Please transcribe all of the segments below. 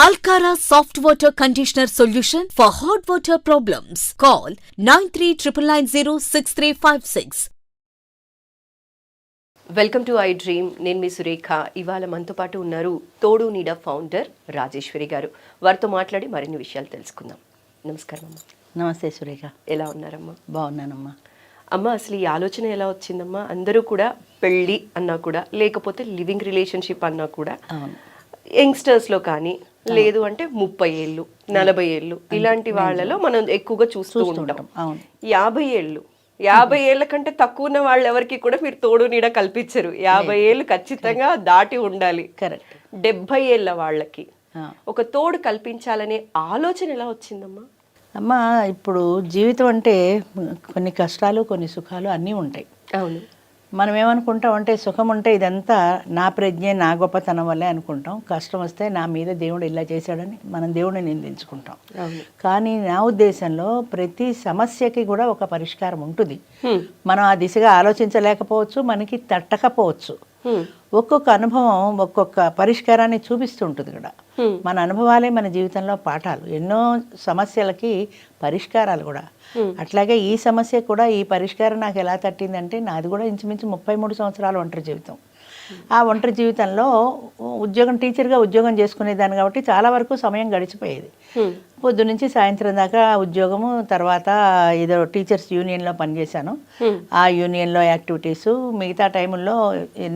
Alcara Soft Water Conditioner Solution for hot water problems. Call 9399906356. Welcome to I dream. నేను మీ సురేఖ. ఇవాళ మనతో పాటు ఉన్నారు తోడు నీడ ఫౌండర్ రాజేశ్వరి గారు. వారితో మాట్లాడి మరిన్ని విషయాలు తెలుసుకుందాం. నమస్కారం అమ్మా. నమస్తే సురేఖ. ఎలా ఉన్నారమ్మా? బాగున్నానమ్మా. అమ్మ, అసలు ఈ ఆలోచన ఎలా వచ్చిందమ్మా? అందరూ కూడా పెళ్ళి అన్నా కూడా, లేకపోతే లివింగ్ రిలేషన్షిప్ అన్నా కూడా యంగ్స్టర్స్లో కానీ, లేదు అంటే 30 ఏళ్ళు 40 ఏళ్ళు ఇలాంటి వాళ్ళలో మనం ఎక్కువగా చూస్తూ ఉంటాం. 50 ఏళ్ళు 50 ఏళ్ల కంటే తక్కువ ఉన్న వాళ్ళు ఎవరికి కూడా మీరు తోడు నీడ కల్పించరు. 50 ఏళ్ళు ఖచ్చితంగా దాటి ఉండాలి. కరెక్ట్. 70 ఏళ్ళ వాళ్ళకి ఒక తోడు కల్పించాలనే ఆలోచన ఎలా వచ్చిందమ్మా? అమ్మా, ఇప్పుడు జీవితం అంటే కొన్ని కష్టాలు కొన్ని సుఖాలు అన్నీ ఉంటాయి. అవును. మనం ఏమనుకుంటాం అంటే సుఖం ఉంటే ఇదంతా నా ప్రజ్ఞే నా గొప్పతనం వల్లే అనుకుంటాం. కష్టం వస్తే నా మీద దేవుడు ఇలా చేశాడని మనం దేవుడిని నిందించుకుంటాం. కానీ నా ఉద్దేశంలో ప్రతి సమస్యకి కూడా ఒక పరిష్కారం ఉంటుంది. మనం ఆ దిశగా ఆలోచించలేకపోవచ్చు, మనకి తట్టకపోవచ్చు. ఒక్కొక్క అనుభవం ఒక్కొక్క పరిష్కారాన్ని చూపిస్తుంటుంది కూడా. మన అనుభవాలే మన జీవితంలో పాఠాలు. ఎన్నో సమస్యలకి పరిష్కారాలు కూడా. అట్లాగే ఈ సమస్య కూడా ఈ పరిష్కారం నాకు ఎలా తట్టిందంటే, నాది కూడా ఇంచుమించు 33 సంవత్సరాల ఒంటరి జీవితం. ఆ ఒంటరి జీవితంలో టీచర్గా ఉద్యోగం చేసుకునేదాన్ని కాబట్టి చాలా వరకు సమయం గడిచిపోయేది. పొద్దు నుంచి సాయంత్రం దాకా ఉద్యోగము, తర్వాత ఏదో టీచర్స్ యూనియన్లో పనిచేశాను. ఆ యూనియన్లో యాక్టివిటీసు, మిగతా టైముల్లో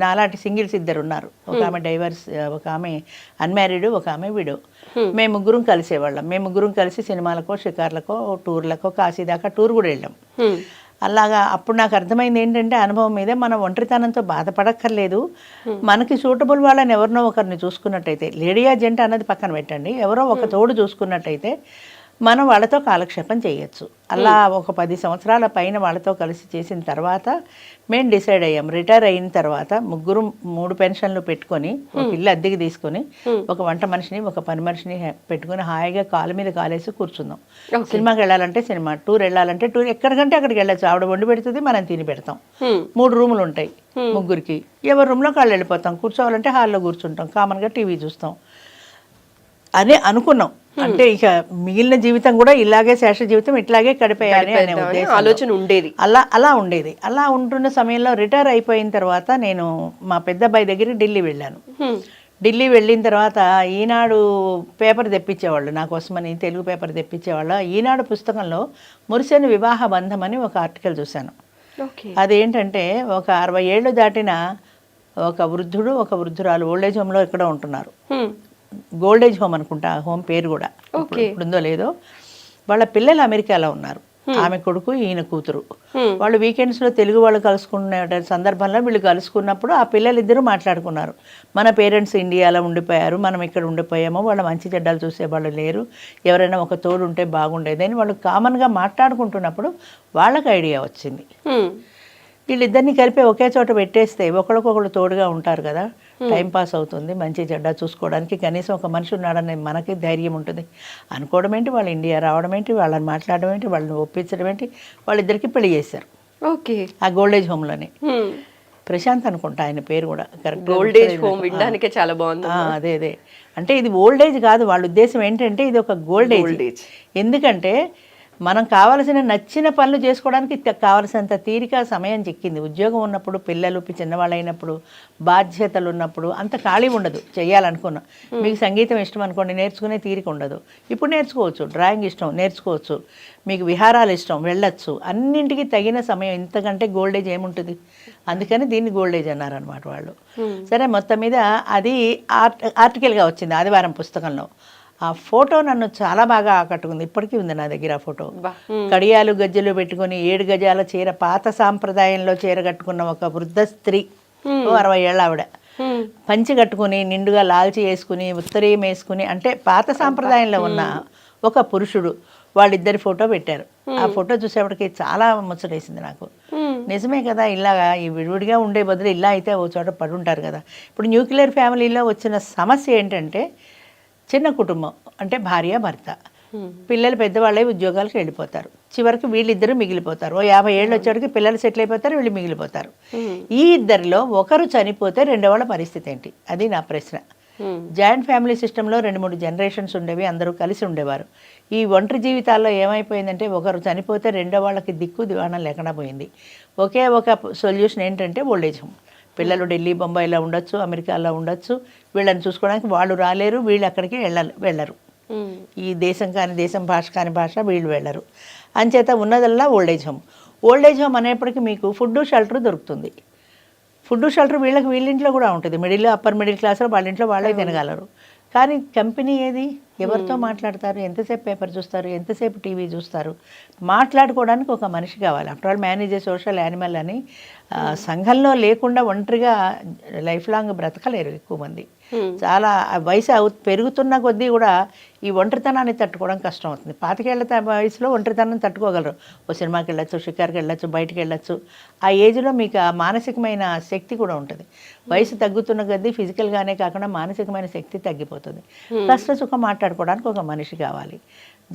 నాలాంటి సింగిల్స్ 2 ఉన్నారు. ఒక ఆమె డైవర్స్, ఒక ఆమె అన్మ్యారీడ్, ఒక ఆమె విడో. మేము ముగ్గురం కలిసేవాళ్ళం. మేము ముగ్గురం కలిసి సినిమాలకో, షికార్లకో, టూర్లకో, కాశీ దాకా టూర్ కూడా వెళ్ళాం. అలాగా అప్పుడు నాకు అర్థమైంది ఏంటంటే, అనుభవం మీద మనం ఒంటరితనంతో బాధపడక్కర్లేదు. మనకి సూటబుల్ వాళ్ళని ఎవరినో ఒకరిని చూసుకున్నట్టయితే, లేడీయా జెంట్ అన్నది పక్కన పెట్టండి, ఎవరో ఒక తోడు చూసుకున్నట్టయితే మనం వాళ్ళతో కాలక్షేపం చేయొచ్చు. అలా ఒక 10 సంవత్సరాల పైన వాళ్ళతో కలిసి చేసిన తర్వాత మేము డిసైడ్ అయ్యాం. రిటైర్ అయిన తర్వాత ముగ్గురు 3 పెన్షన్లు పెట్టుకొని, ఒక ఇల్లు అద్దెకి తీసుకొని, ఒక వంట మనిషిని, ఒక పని మనిషిని పెట్టుకొని హాయిగా కాలు మీద కాలేసి కూర్చుందాం. సినిమాకి వెళ్ళాలంటే సినిమా, టూర్ వెళ్ళాలంటే టూర్, ఎక్కడికంటే అక్కడికి వెళ్ళచ్చు. ఆవిడ వండి పెడుతుంది, మనం తిని పెడతాం. 3 రూములు ఉంటాయి ముగ్గురికి. ఎవరి రూమ్లో కాళ్ళు వెళ్ళిపోతాం. కూర్చోవాలంటే హాల్లో కూర్చుంటాం. కామన్గా టీవీ చూస్తాం అని అనుకున్నాం. అంటే ఇక మిగిలిన జీవితం కూడా ఇలాగే, శేష జీవితం ఇట్లాగే గడిపేయాలి అనే ఆలోచన ఉండేది. అలా ఉండేది. అలా ఉంటున్న సమయంలో రిటైర్ అయిపోయిన తర్వాత నేను మా పెద్దబ్బాయి దగ్గరికి ఢిల్లీ వెళ్ళాను. ఢిల్లీ వెళ్ళిన తర్వాత ఈనాడు పేపర్ తెప్పించేవాళ్ళు నా కోసమని, తెలుగు పేపర్ తెప్పించేవాళ్ళు. ఈనాడు పుస్తకంలో మురిసెను వివాహ బంధం అని ఒక ఆర్టికల్ చూశాను. అదేంటంటే, ఒక 60 ఏళ్ళు దాటిన ఒక వృద్ధుడు, ఒక వృద్ధురాలు ఓల్డేజ్ హోమ్లో ఎక్కడో ఉంటున్నారు. గోల్డేజ్ హోమ్ అనుకుంటా హోమ్ పేరు కూడా, ఇప్పుడుందో లేదో. వాళ్ళ పిల్లలు అమెరికాలో ఉన్నారు. ఆమె కొడుకు, ఈయన కూతురు. వాళ్ళు వీకెండ్స్లో తెలుగు వాళ్ళు కలుసుకునే సందర్భంలో వీళ్ళు కలుసుకున్నప్పుడు ఆ పిల్లలిద్దరూ మాట్లాడుకున్నారు. మన పేరెంట్స్ ఇండియాలో ఉండిపోయారు, మనం ఇక్కడ ఉండిపోయాము, వాళ్ళ మంచి చెడ్డలు చూసేవాళ్ళు లేరు, ఎవరైనా ఒక తోడు ఉంటే బాగుండేది అని వాళ్ళు కామన్గా మాట్లాడుకుంటున్నప్పుడు వాళ్ళకి ఐడియా వచ్చింది. వీళ్ళిద్దరిని కలిపి ఒకే చోట పెట్టేస్తే ఒకరికొకరు తోడుగా ఉంటారు కదా, టైంపాస్ అవుతుంది, మంచి చెడ్డ చూసుకోవడానికి కనీసం ఒక మనిషి ఉన్నాడని మనకి ధైర్యం ఉంటుంది అనుకోవడం ఏంటి. వాళ్ళు ఇండియా రావడం ఏంటి, వాళ్ళని మాట్లాడడం ఏంటి, వాళ్ళని ఒప్పించడం ఏంటి. వాళ్ళిద్దరికి పెళ్లి చేశారు. ఓకే. ఆ గోల్డేజ్ హోమ్లోనే. ప్రశాంత్ అనుకుంటా ఆయన పేరు కూడా. కరెక్ట్. గోల్డేజ్ హోమ్ వినడానికే చాలా బాగుంది. అదే అంటే ఇది ఓల్డేజ్ కాదు, వాళ్ళ ఉద్దేశం ఏంటంటే ఇది ఒక గోల్డేజ్. ఎందుకంటే మనం కావలసిన నచ్చిన పనులు చేసుకోవడానికి కావలసినంత తీరిక సమయం చిక్కింది. ఉద్యోగం ఉన్నప్పుడు, పిల్లలు చిన్నవాళ్ళు అయినప్పుడు, బాధ్యతలు ఉన్నప్పుడు అంత ఖాళీ ఉండదు. చేయాలనుకున్నాం. మీకు సంగీతం ఇష్టం అనుకోండి, నేర్చుకునే తీరిక ఉండదు. ఇప్పుడు నేర్చుకోవచ్చు. డ్రాయింగ్ ఇష్టం, నేర్చుకోవచ్చు. మీకు విహారాలు ఇష్టం, వెళ్ళొచ్చు. అన్నింటికి తగిన సమయం. ఇంతకంటే గోల్డేజ్ ఏముంటుంది? అందుకని దీన్ని గోల్డేజ్ అన్నారనమాట వాళ్ళు. సరే, మొత్తం మీద అది ఆర్టికల్గా వచ్చింది ఆదివారం పుస్తకంలో. ఆ ఫోటో నన్ను చాలా బాగా ఆకట్టుకుంది. ఇప్పటికీ ఉంది నా దగ్గర ఆ ఫోటో. కడియాలు గజ్జలు పెట్టుకుని 7 గజాల చీర, పాత సాంప్రదాయంలో చీర కట్టుకున్న ఒక వృద్ధ స్త్రీ, 60 ఏళ్ళ ఆవిడ, పంచి కట్టుకుని నిండుగా లాల్చి వేసుకుని, ఉత్తరీయం వేసుకుని, అంటే పాత సాంప్రదాయంలో ఉన్న ఒక పురుషుడు, వాళ్ళిద్దరి ఫోటో పెట్టారు. ఆ ఫోటో చూసేప్పటికి చాలా ముచ్చటేసింది నాకు. నిజమే కదా, ఇలాగా ఈ విడివిడిగా ఉండే బదులు ఇలా అయితే ఓ చోట పడి ఉంటారు కదా. ఇప్పుడు న్యూక్లియర్ ఫ్యామిలీలో వచ్చిన సమస్య ఏంటంటే, చిన్న కుటుంబం అంటే భార్య భర్త, పిల్లలు పెద్దవాళ్ళే ఉద్యోగాలకు వెళ్ళిపోతారు. చివరికి వీళ్ళిద్దరూ మిగిలిపోతారు. 50 ఏళ్ళు వచ్చేటికి పిల్లలు సెటిల్ అయిపోతారు, వీళ్ళు మిగిలిపోతారు. ఈ ఇద్దరిలో ఒకరు చనిపోతే రెండో వాళ్ళ పరిస్థితి ఏంటి? అది నా ప్రశ్న. జాయింట్ ఫ్యామిలీ సిస్టంలో 2-3 జనరేషన్స్ ఉండేవి, అందరూ కలిసి ఉండేవారు. ఈ ఒంటరి జీవితాల్లో ఏమైపోయిందంటే ఒకరు చనిపోతే రెండో వాళ్ళకి దిక్కు దివాణం లేకుండా పోయింది. ఒకే ఒక సొల్యూషన్ ఏంటంటే ఓల్డేజ్ హోమ్. పిల్లలు ఢిల్లీ బొంబాయిలో ఉండొచ్చు, అమెరికాలో ఉండొచ్చు, వీళ్ళని చూసుకోవడానికి వాళ్ళు రాలేరు, వీళ్ళు అక్కడికి వెళ్ళరు. ఈ దేశం కాని దేశం, భాష కాని భాష, వీళ్ళు వెళ్ళరు. అంచేత ఉన్నదల్లా ఓల్డేజ్ హోమ్. ఓల్డేజ్ హోమ్ అనేప్పటికీ మీకు ఫుడ్ షెల్టర్ దొరుకుతుంది. ఫుడ్ షెల్టర్ వీళ్ళింట్లో కూడా ఉంటుంది. అప్పర్ మిడిల్ క్లాస్లో వాళ్ళ ఇంట్లో వాళ్ళే తినగలరు. కానీ కంపెనీ ఏది? ఎవరితో మాట్లాడతారు? ఎంతసేపు పేపర్ చూస్తారు? ఎంతసేపు టీవీ చూస్తారు? మాట్లాడుకోవడానికి ఒక మనిషి కావాలి. After all man is a social animal అని సంఘంలో లేకుండా ఒంటరిగా లైఫ్ లాంగ్ బ్రతకలేరు ఎక్కువ మంది. చాలా వయసు పెరుగుతున్న కొద్దీ కూడా ఈ ఒంటరితనాన్ని తట్టుకోవడం కష్టం అవుతుంది. 25 ఏళ్ల వయసులో ఒంటరితనం తట్టుకోగలరు. ఓ సినిమాకి వెళ్ళచ్చు, షికార్కి వెళ్ళచ్చు, బయటికి వెళ్ళచ్చు. ఆ ఏజ్లో మీకు ఆ మానసికమైన శక్తి కూడా ఉంటుంది. వయసు తగ్గుతున్న కొద్దీ ఫిజికల్గానే కాకుండా మానసికమైన శక్తి తగ్గిపోతుంది. కష్ట సుఖం మాట్లాడుకోవడానికి ఒక మనిషి కావాలి.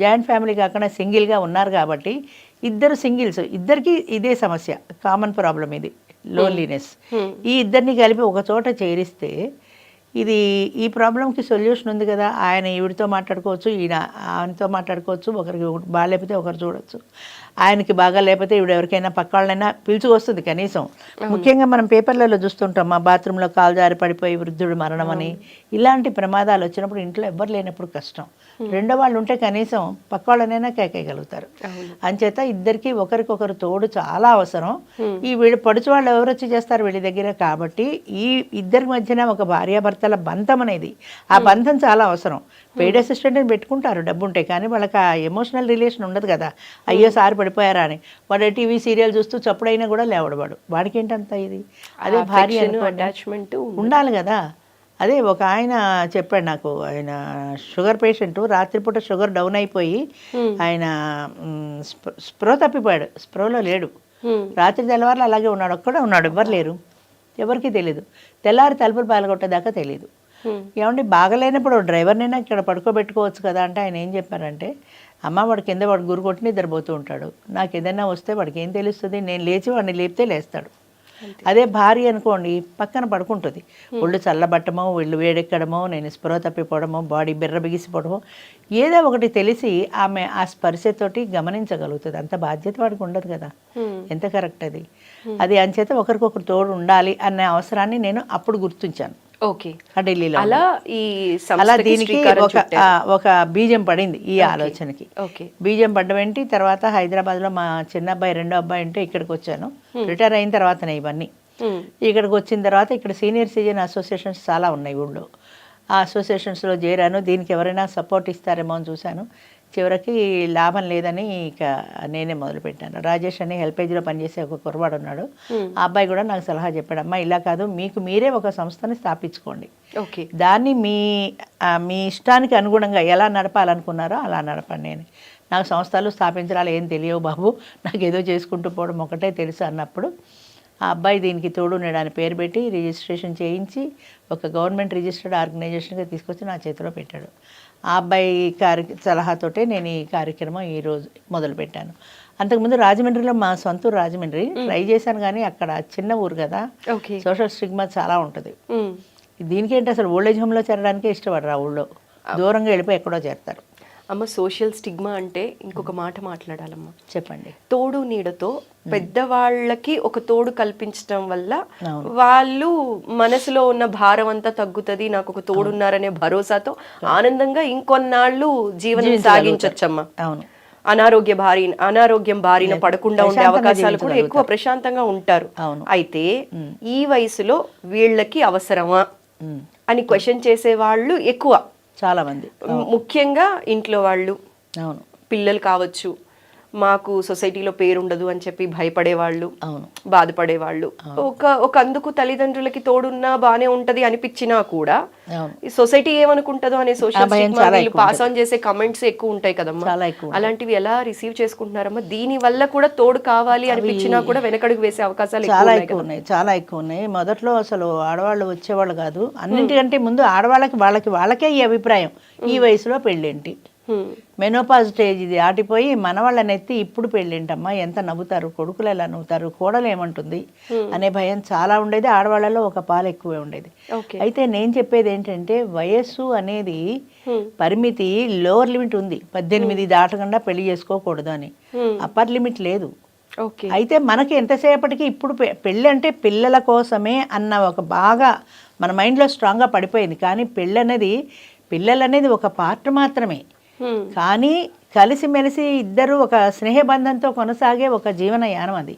జాయింట్ ఫ్యామిలీ కాకుండా సింగిల్గా ఉన్నారు కాబట్టి ఇద్దరు సింగిల్స్, ఇద్దరికి ఇదే సమస్య, కామన్ ప్రాబ్లం ఇది, లోన్లీనెస్. ఈ ఇద్దరిని కలిపి ఒక చోట చేరిస్తే ఈ ప్రాబ్లంకి సొల్యూషన్ ఉంది కదా. ఆయన ఈవిడితో మాట్లాడుకోవచ్చు, ఈయన ఆయనతో మాట్లాడుకోవచ్చు, ఒకరికి బాగాలేకపోతే ఒకరు చూడొచ్చు, ఆయనకి బాగా లేకపోతే ఈవిడ ఎవరికైనా పక్క వాళ్ళైనా పిలుచుకొస్తుంది కనీసం. ముఖ్యంగా మనం పేపర్లలో చూస్తుంటాం, మా బాత్రూంలో కాలు జారి పడిపోయి వృద్ధుడు మరణం అని. ఇలాంటి ప్రమాదాలు వచ్చినప్పుడు ఇంట్లో ఎవ్వరు లేనప్పుడు కష్టం. రెండో వాళ్ళు ఉంటే కనీసం పక్క వాళ్ళనైనా కేకేయగలుగుతారు. అంచేత ఇద్దరికి ఒకరికొకరు తోడు చాలా అవసరం. వీళ్ళు పడుచు వాళ్ళు ఎవరు వచ్చి చేస్తారు వీళ్ళ దగ్గర. కాబట్టి ఈ ఇద్దరి మధ్యన ఒక భార్యాభర్తల బంధం అనేది, ఆ బంధం చాలా అవసరం. పెయిడ్ అసిస్టెంట్ని పెట్టుకుంటారు డబ్బు ఉంటే, కానీ వాళ్ళకి ఆ ఎమోషనల్ రిలేషన్ ఉండదు కదా. అయ్యో సారి పడిపోయారా అని. వాడు టీవీ సీరియల్ చూస్తూ చప్పుడైనా కూడా లేవడవాడు, వాడికి ఏంటంత ఇది. అదే భార్య అటాచ్మెంట్ ఉండాలి కదా. అదే ఒక ఆయన చెప్పాడు నాకు, ఆయన షుగర్ పేషెంట్, రాత్రిపూట షుగర్ డౌన్ అయిపోయి ఆయన స్ప్రో తప్పిపోయాడు, స్ప్రోలో లేడు. రాత్రి తెల్లవారులు అలాగే ఉన్నాడు, ఒక్కడే ఉన్నాడు, ఎవ్వరు లేరు, ఎవరికి తెలియదు. తెల్లారి తలుపులు పాల్గొట్టేదాకా తెలియదు. ఏమంటే బాగలేనప్పుడు డ్రైవర్నైనా ఇక్కడ పడుకోబెట్టుకోవచ్చు కదా అంటే ఆయన ఏం చెప్పారంటే, అమ్మ వాడు కింద వాడు గురు కొట్టి నిద్రపోతూ ఉంటాడు, నాకు ఏదైనా వస్తే వాడికి ఏం తెలుస్తుంది, నేను లేచి వాడిని లేపితే లేస్తాడు. అదే భార్య అనుకోండి పక్కన పడుకుంటుంది, ఒళ్ళు చల్లబట్టమో ఒళ్ళు వేడెక్కడమో, నేను స్పృహ తప్పిపోవడమో, బాడీ బిర్ర బిగిసిపోవడమో ఏదో ఒకటి తెలిసి ఆమె ఆ స్పర్శతోటి గమనించగలుగుతుంది. అంత బాధ్యత వాడికి ఉండదు కదా. ఎంత కరెక్ట్ అది. అది అంచేత ఒకరికొకరు తోడు ఉండాలి అనే అవసరాన్ని నేను అప్పుడు గుర్తించాను. ఓకే, ఢిల్లీలో అలా దీనికి ఒక బీజం పడింది ఈ ఆలోచనకి. బీజం పడ్డమేంటి, తర్వాత హైదరాబాద్లో మా చిన్న అబ్బాయి రెండో అబ్బాయి ఉంటే ఇక్కడికి వచ్చాను. రిటైర్ అయిన తర్వాతనే ఇవన్నీ. ఇక్కడికి వచ్చిన తర్వాత ఇక్కడ సీనియర్ సిటిజన్ అసోసియేషన్స్ చాలా ఉన్నాయి ఊళ్ళో. ఆ అసోసియేషన్స్లో చేరాను. దీనికి ఎవరైనా సపోర్ట్ ఇస్తారేమో అని చూశాను. చివరికి లాభం లేదని ఇక నేనే మొదలుపెట్టాను. రాజేష్ అని హెల్పేజ్లో పనిచేసే ఒక కుర్రవాడు ఉన్నాడు. ఆ అబ్బాయి కూడా నాకు సలహా చెప్పాడు, అమ్మా ఇలా కాదు, మీకు మీరే ఒక సంస్థని స్థాపించుకోండి, దాన్ని మీ ఇష్టానికి అనుగుణంగా ఎలా నడపాలనుకున్నారో అలా నడపండి అని. నాకు సంస్థలు స్థాపించాలి ఏం తెలియవు బాబు, నాకు ఏదో చేసుకుంటూ పోవడం ఒకటే తెలుసు అన్నప్పుడు ఆ అబ్బాయి దీనికి తోడు నేడని పేరు పెట్టి రిజిస్ట్రేషన్ చేయించి ఒక గవర్నమెంట్ రిజిస్టర్డ్ ఆర్గనైజేషన్గా తీసుకొచ్చి నా చేతిలో పెట్టాడు. ఆ అబ్బాయి సలహాతోటే నేను ఈ కార్యక్రమం ఈరోజు మొదలుపెట్టాను. అంతకుముందు రాజమండ్రిలో, మా సొంత రాజమండ్రి ట్రై చేశాను, కానీ అక్కడ చిన్న ఊరు కదా, సోషల్ స్టిగ్మా చాలా ఉంటుంది. దీనికేంటి అసలు ఓల్డేజ్ హోమ్లో చేరడానికే ఇష్టపడరు, ఆ ఊళ్ళో దూరంగా వెళ్ళిపోయి ఎక్కడో చేరతారు. అమ్మ, సోషల్ స్టిగ్మా అంటే ఇంకొక మాట మాట్లాడాలమ్మా. చెప్పండి. తోడు నీడతో పెద్దవాళ్ళకి ఒక తోడు కల్పించడం వల్ల వాళ్ళు మనసులో ఉన్న భారం అంతా తగ్గుతుంది, నాకు ఒక తోడున్నారనే భరోసాతో ఆనందంగా ఇంకొన్నాళ్ళు జీవనం సాగించొచ్చమ్మా. అవును. అనారోగ్యం బారిన పడకుండా ఉండే అవకాశాలు కూడా ఎక్కువ, ప్రశాంతంగా ఉంటారు. అయితే ఈ వయసులో వీళ్ళకి అవసరమా అని క్వశ్చన్ చేసే వాళ్ళు ఎక్కువ, చాలా మంది. ముఖ్యంగా ఇంట్లో వాళ్ళు, అవును, పిల్లలు కావచ్చు, మాకు సొసైటీలో పేరుండదు అని చెప్పి భయపడేవాళ్ళు, అవును, బాధపడేవాళ్ళు. ఒక అందుకు తల్లిదండ్రులకి తోడున్నా బానే ఉంటది అనిపించినా కూడా ఈ సొసైటీ ఏమనుకుంటదో అనే సోషల్ పాస్ ఆన్ చేసే కమెంట్స్ ఎక్కువ ఉంటాయి కదమ్మా. అలాంటివి ఎలా రిసీవ్ చేసుకుంటున్నారమ్మా? దీని వల్ల కూడా తోడు కావాలి అనిపించినా కూడా వెనకడుగు వేసే అవకాశాలు చాలా ఎక్కువ ఉన్నాయి. మొదట్లో అసలు ఆడవాళ్ళు వచ్చేవాళ్ళు కాదు. అన్నింటికంటే ముందు ఆడవాళ్ళకి వాళ్ళకే ఈ అభిప్రాయం, ఈ వయసులో పెళ్ళేంటి, మెనోపాజ్ స్టేజ్ ఇది ఆటిపోయి మనవాళ్ళని ఎత్తి ఇప్పుడు పెళ్ళింటమ్మా, ఎంత నవ్వుతారు, కొడుకులు ఎలా నవ్వుతారు, కోడలు ఏమంటుంది అనే భయం చాలా ఉండేది. ఆడవాళ్ళలో ఒక పాలు ఎక్కువే ఉండేది. అయితే నేను చెప్పేది ఏంటంటే వయస్సు అనేది పరిమితి, లోవర్ లిమిట్ ఉంది, 18 దాటకుండా పెళ్లి చేసుకోకూడదు అని. అప్పర్ లిమిట్ లేదు. అయితే మనకి ఎంతసేపటికి ఇప్పుడు పెళ్ళి అంటే పిల్లల కోసమే అన్న ఒక బాగా మన మైండ్లో స్ట్రాంగ్గా పడిపోయింది. కానీ పిల్లలనేది ఒక పార్ట్ మాత్రమే. కానీ కలిసిమెలిసి ఇద్దరు ఒక స్నేహబంధంతో కొనసాగే ఒక జీవనయానం అది.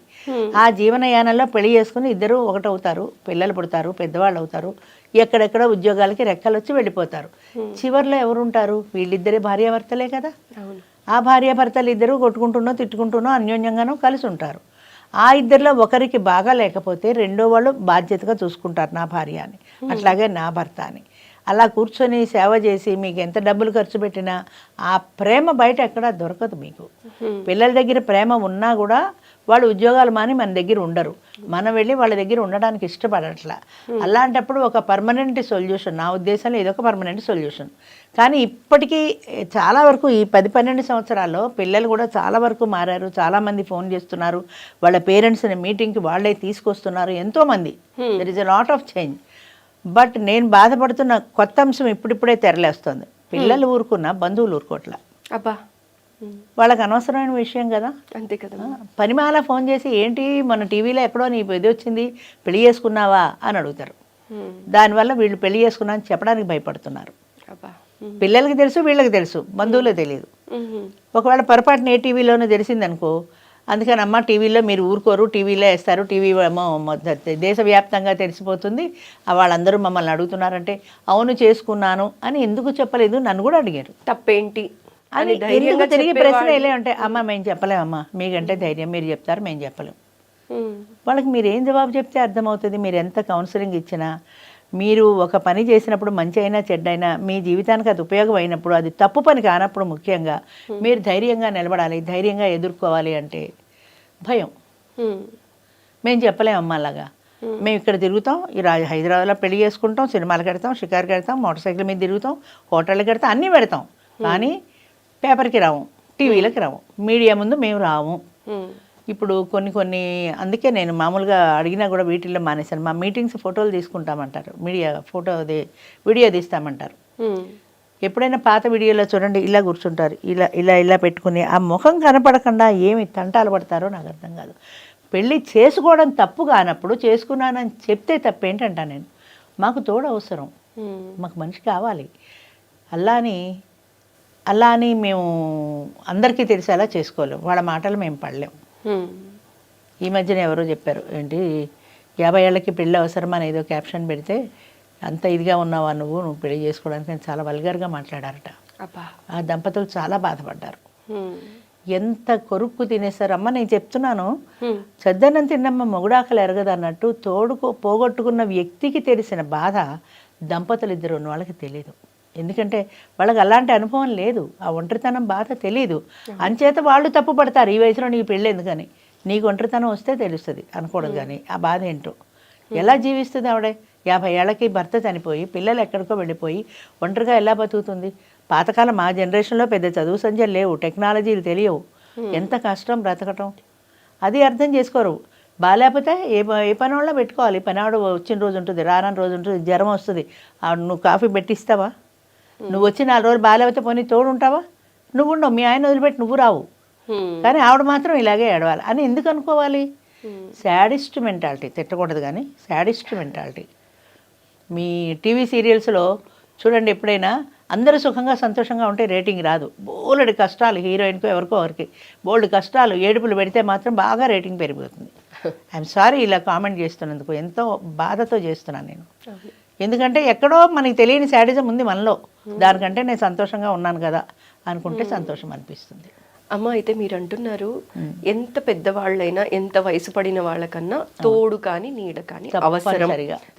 ఆ జీవనయానంలో పెళ్లి చేసుకుని ఇద్దరు ఒకటవుతారు, పిల్లలు పుడతారు, పెద్దవాళ్ళు అవుతారు, ఎక్కడెక్కడ ఉద్యోగాలకి రెక్కలు వచ్చి వెళ్ళిపోతారు. చివరిలో ఎవరు ఉంటారు? వీళ్ళిద్దరే భార్యాభర్తలే కదా. ఆ భార్యాభర్తలు ఇద్దరు కొట్టుకుంటున్నో తిట్టుకుంటున్నో అన్యోన్యంగానో కలిసి ఉంటారు. ఆ ఇద్దరిలో ఒకరికి బాగా లేకపోతే రెండో వాళ్ళు బాధ్యతగా చూసుకుంటారు, నా భార్య అని, అట్లాగే నా భర్త అని. అలా కూర్చొని సేవ చేసి మీకు ఎంత డబ్బులు ఖర్చు పెట్టినా ఆ ప్రేమ బయట ఎక్కడా దొరకదు మీకు. పిల్లల దగ్గర ప్రేమ ఉన్నా కూడా వాళ్ళు ఉద్యోగాలు మాని మన దగ్గర ఉండరు, మనం వెళ్ళి వాళ్ళ దగ్గర ఉండడానికి ఇష్టపడట్లా. అలాంటప్పుడు ఒక పర్మనెంట్ సొల్యూషన్, నా ఉద్దేశంలో ఇదొక పర్మనెంట్ సొల్యూషన్. కానీ ఇప్పటికీ చాలా వరకు ఈ 10-12 సంవత్సరాల్లో పిల్లలు కూడా చాలా వరకు మారారు. చాలామంది ఫోన్ చేస్తున్నారు, వాళ్ళ పేరెంట్స్ని మీటింగ్కి వాళ్ళే తీసుకొస్తున్నారు, ఎంతోమంది. There is a lot of change. But నేను బాధపడుతున్న కొత్త అంశం ఇప్పుడిప్పుడే తెరలేస్తుంది. పిల్లలు ఊరుకున్నా బంధువులు ఊరుకోట్లా. అబ్బా, వాళ్ళకి అనవసరమైన విషయం కదా. అంతే కదా. పనిమాల ఫోన్ చేసి ఏంటి మన టీవీలో ఎక్కడో నీ ఇది వచ్చింది, పెళ్లి చేసుకున్నావా అని అడుగుతారు. దానివల్ల వీళ్ళు పెళ్లి చేసుకున్నా అని చెప్పడానికి భయపడుతున్నారు. పిల్లలకి తెలుసు, వీళ్ళకి తెలుసు, బంధువులకు తెలియదు. ఒకవేళ పొరపాటున ఏ టీవీలోనూ తెలిసిందనుకో, అందుకని అమ్మ టీవీలో మీరు ఊరుకోరు, టీవీలో వేస్తారు, టీవీ ఏమో దేశవ్యాప్తంగా తెలిసిపోతుంది, వాళ్ళందరూ మమ్మల్ని అడుగుతున్నారంటే అవును చేసుకున్నాను అని ఎందుకు చెప్పలేదు నన్ను కూడా అడిగారు. తప్పేంటి అని ఎందుకు తిరిగి ప్రశ్న వెళ్ళే అంటే అమ్మ మేము చెప్పలేమమ్మా, మీకంటే ధైర్యం, మీరు చెప్తారు మేము చెప్పలేం. వాళ్ళకి మీరు ఏం జవాబు చెప్తే అర్థమవుతుంది? మీరు ఎంత కౌన్సిలింగ్ ఇచ్చినా, మీరు ఒక పని చేసినప్పుడు మంచి అయినా చెడ్డైనా మీ జీవితానికి అది ఉపయోగం అయినప్పుడు, అది తప్పు పని కానప్పుడు ముఖ్యంగా మీరు ధైర్యంగా నిలబడాలి, ధైర్యంగా ఎదుర్కోవాలి. అంటే భయం. మేము చెప్పలేమమ్మా అలాగా. మేము ఇక్కడ తిరుగుతాం, ఈ హైదరాబాద్లో పెళ్లి చేసుకుంటాం, సినిమాలకు పెడతాం, షికార్కి పెడతాం, మోటార్ సైకిల్ మీద తిరుగుతాం, హోటళ్ళకి పెడతాం, అన్నీ పెడతాం. కానీ పేపర్కి రాము, టీవీలకి రాము, మీడియా ముందు మేము రాము. ఇప్పుడు కొన్ని అందుకే నేను మామూలుగా అడిగినా కూడా వీటిల్లో మానేశాను. మా మీటింగ్స్ ఫోటోలు తీసుకుంటామంటారు, మీడియా వీడియో తీస్తామంటారు. ఎప్పుడైనా పాత వీడియోలో చూడండి, ఇలా కూర్చుంటారు, ఇలా పెట్టుకుని ఆ ముఖం కనపడకుండా ఏమి తంటాలు పడతారో నాకు అర్థం కాదు. పెళ్ళి చేసుకోవడం తప్పు కానప్పుడు చేసుకున్నానని చెప్తే తప్పేంటంటా నేను. మాకు తోడు అవసరం, మాకు మనిషి కావాలి. అలా అని మేము అందరికీ తెలిసేలా చేసుకోలేము, వాళ్ళ మాటలు మేము పడలేము. ఈ మధ్యన ఎవరో చెప్పారు, ఏంటి 50 ఏళ్ళకి పెళ్ళి అవసరమా అని ఏదో క్యాప్షన్ పెడితే, అంత ఇదిగా ఉన్నావా నువ్వు పెళ్లి చేసుకోవడానికి అని చాలా వల్గర్గా మాట్లాడారట. ఆ దంపతులు చాలా బాధపడ్డారు. ఎంత కొరుక్కు తినేస్తారు. అమ్మ నేను చెప్తున్నాను, చద్దన్నం తిన్నమ్మ మొగుడాకలు ఎరగదు అన్నట్టు పోగొట్టుకున్న వ్యక్తికి తెలిసిన బాధ దంపతులు ఇద్దరు ఉన్న వాళ్ళకి తెలియదు. ఎందుకంటే వాళ్ళకి అలాంటి అనుభవం లేదు, ఆ ఒంటరితనం బాధ తెలియదు. అంచేత వాళ్ళు తప్పు పడతారు, ఈ వయసులో నీకు పెళ్ళి ఎందుకని. నీకు ఒంటరితనం వస్తే తెలుస్తుంది అనుకోవడం. కానీ ఆ బాధ ఏంటో ఎలా జీవిస్తుంది ఆవిడ? 50 ఏళ్ళకి భర్త చనిపోయి పిల్లలు ఎక్కడికో వెళ్ళిపోయి ఒంటరిగా ఎలా బతుకుతుంది? పాతకాలం మా జనరేషన్లో పెద్ద చదువు సంధ్యలు లేవు, టెక్నాలజీలు తెలియవు, ఎంత కష్టం బ్రతకటం. అది అర్థం చేసుకోరు. బాగాలేకపోతే ఏ పని వాళ్ళ పెట్టుకోవాలి. పనివాడు వచ్చిన రోజు ఉంటుంది, రాని రోజు ఉంటుంది, జ్వరం వస్తుంది, నువ్వు కాఫీ పెట్టిస్తావా? నువ్వు వచ్చి 4 రోజులు బాగాలేకపోతే పోనీ తోడు ఉంటావా? నువ్వు ఉండవు, మీ ఆయన వదిలిపెట్టి నువ్వు రావు. కానీ ఆవిడ మాత్రం ఇలాగే ఏడవాలి అని ఎందుకు అనుకోవాలి? Sadist mentality. తిట్టకూడదు కానీ శాడిస్ట్ మెంటాలిటీ. మీ టీవీ సీరియల్స్లో చూడండి, ఎప్పుడైనా అందరూ సుఖంగా సంతోషంగా ఉంటే రేటింగ్ రాదు. బోల్డ్ కష్టాలు, హీరోయిన్కో ఎవరికో ఎవరికి బోల్డ్ కష్టాలు, ఏడుపులు పెడితే మాత్రం బాగా రేటింగ్ పెరిగిపోతుంది. ఐఎమ్ సారీ ఇలా కామెంట్ చేస్తున్నందుకు, ఎంతో బాధతో చేస్తున్నాను నేను. ఎందుకంటే ఎక్కడో మనకి తెలియని శాడిజం ఉంది మనలో. దానికంటే నేను సంతోషంగా ఉన్నాను కదా అనుకుంటే సంతోషం అనిపిస్తుంది. అమ్మ, అయితే మీరు అంటున్నారు ఎంత పెద్దవాళ్ళైనా, ఎంత వయసు పడిన వాళ్ళకన్నా తోడు కానీ నీడ కానీ అవసరం,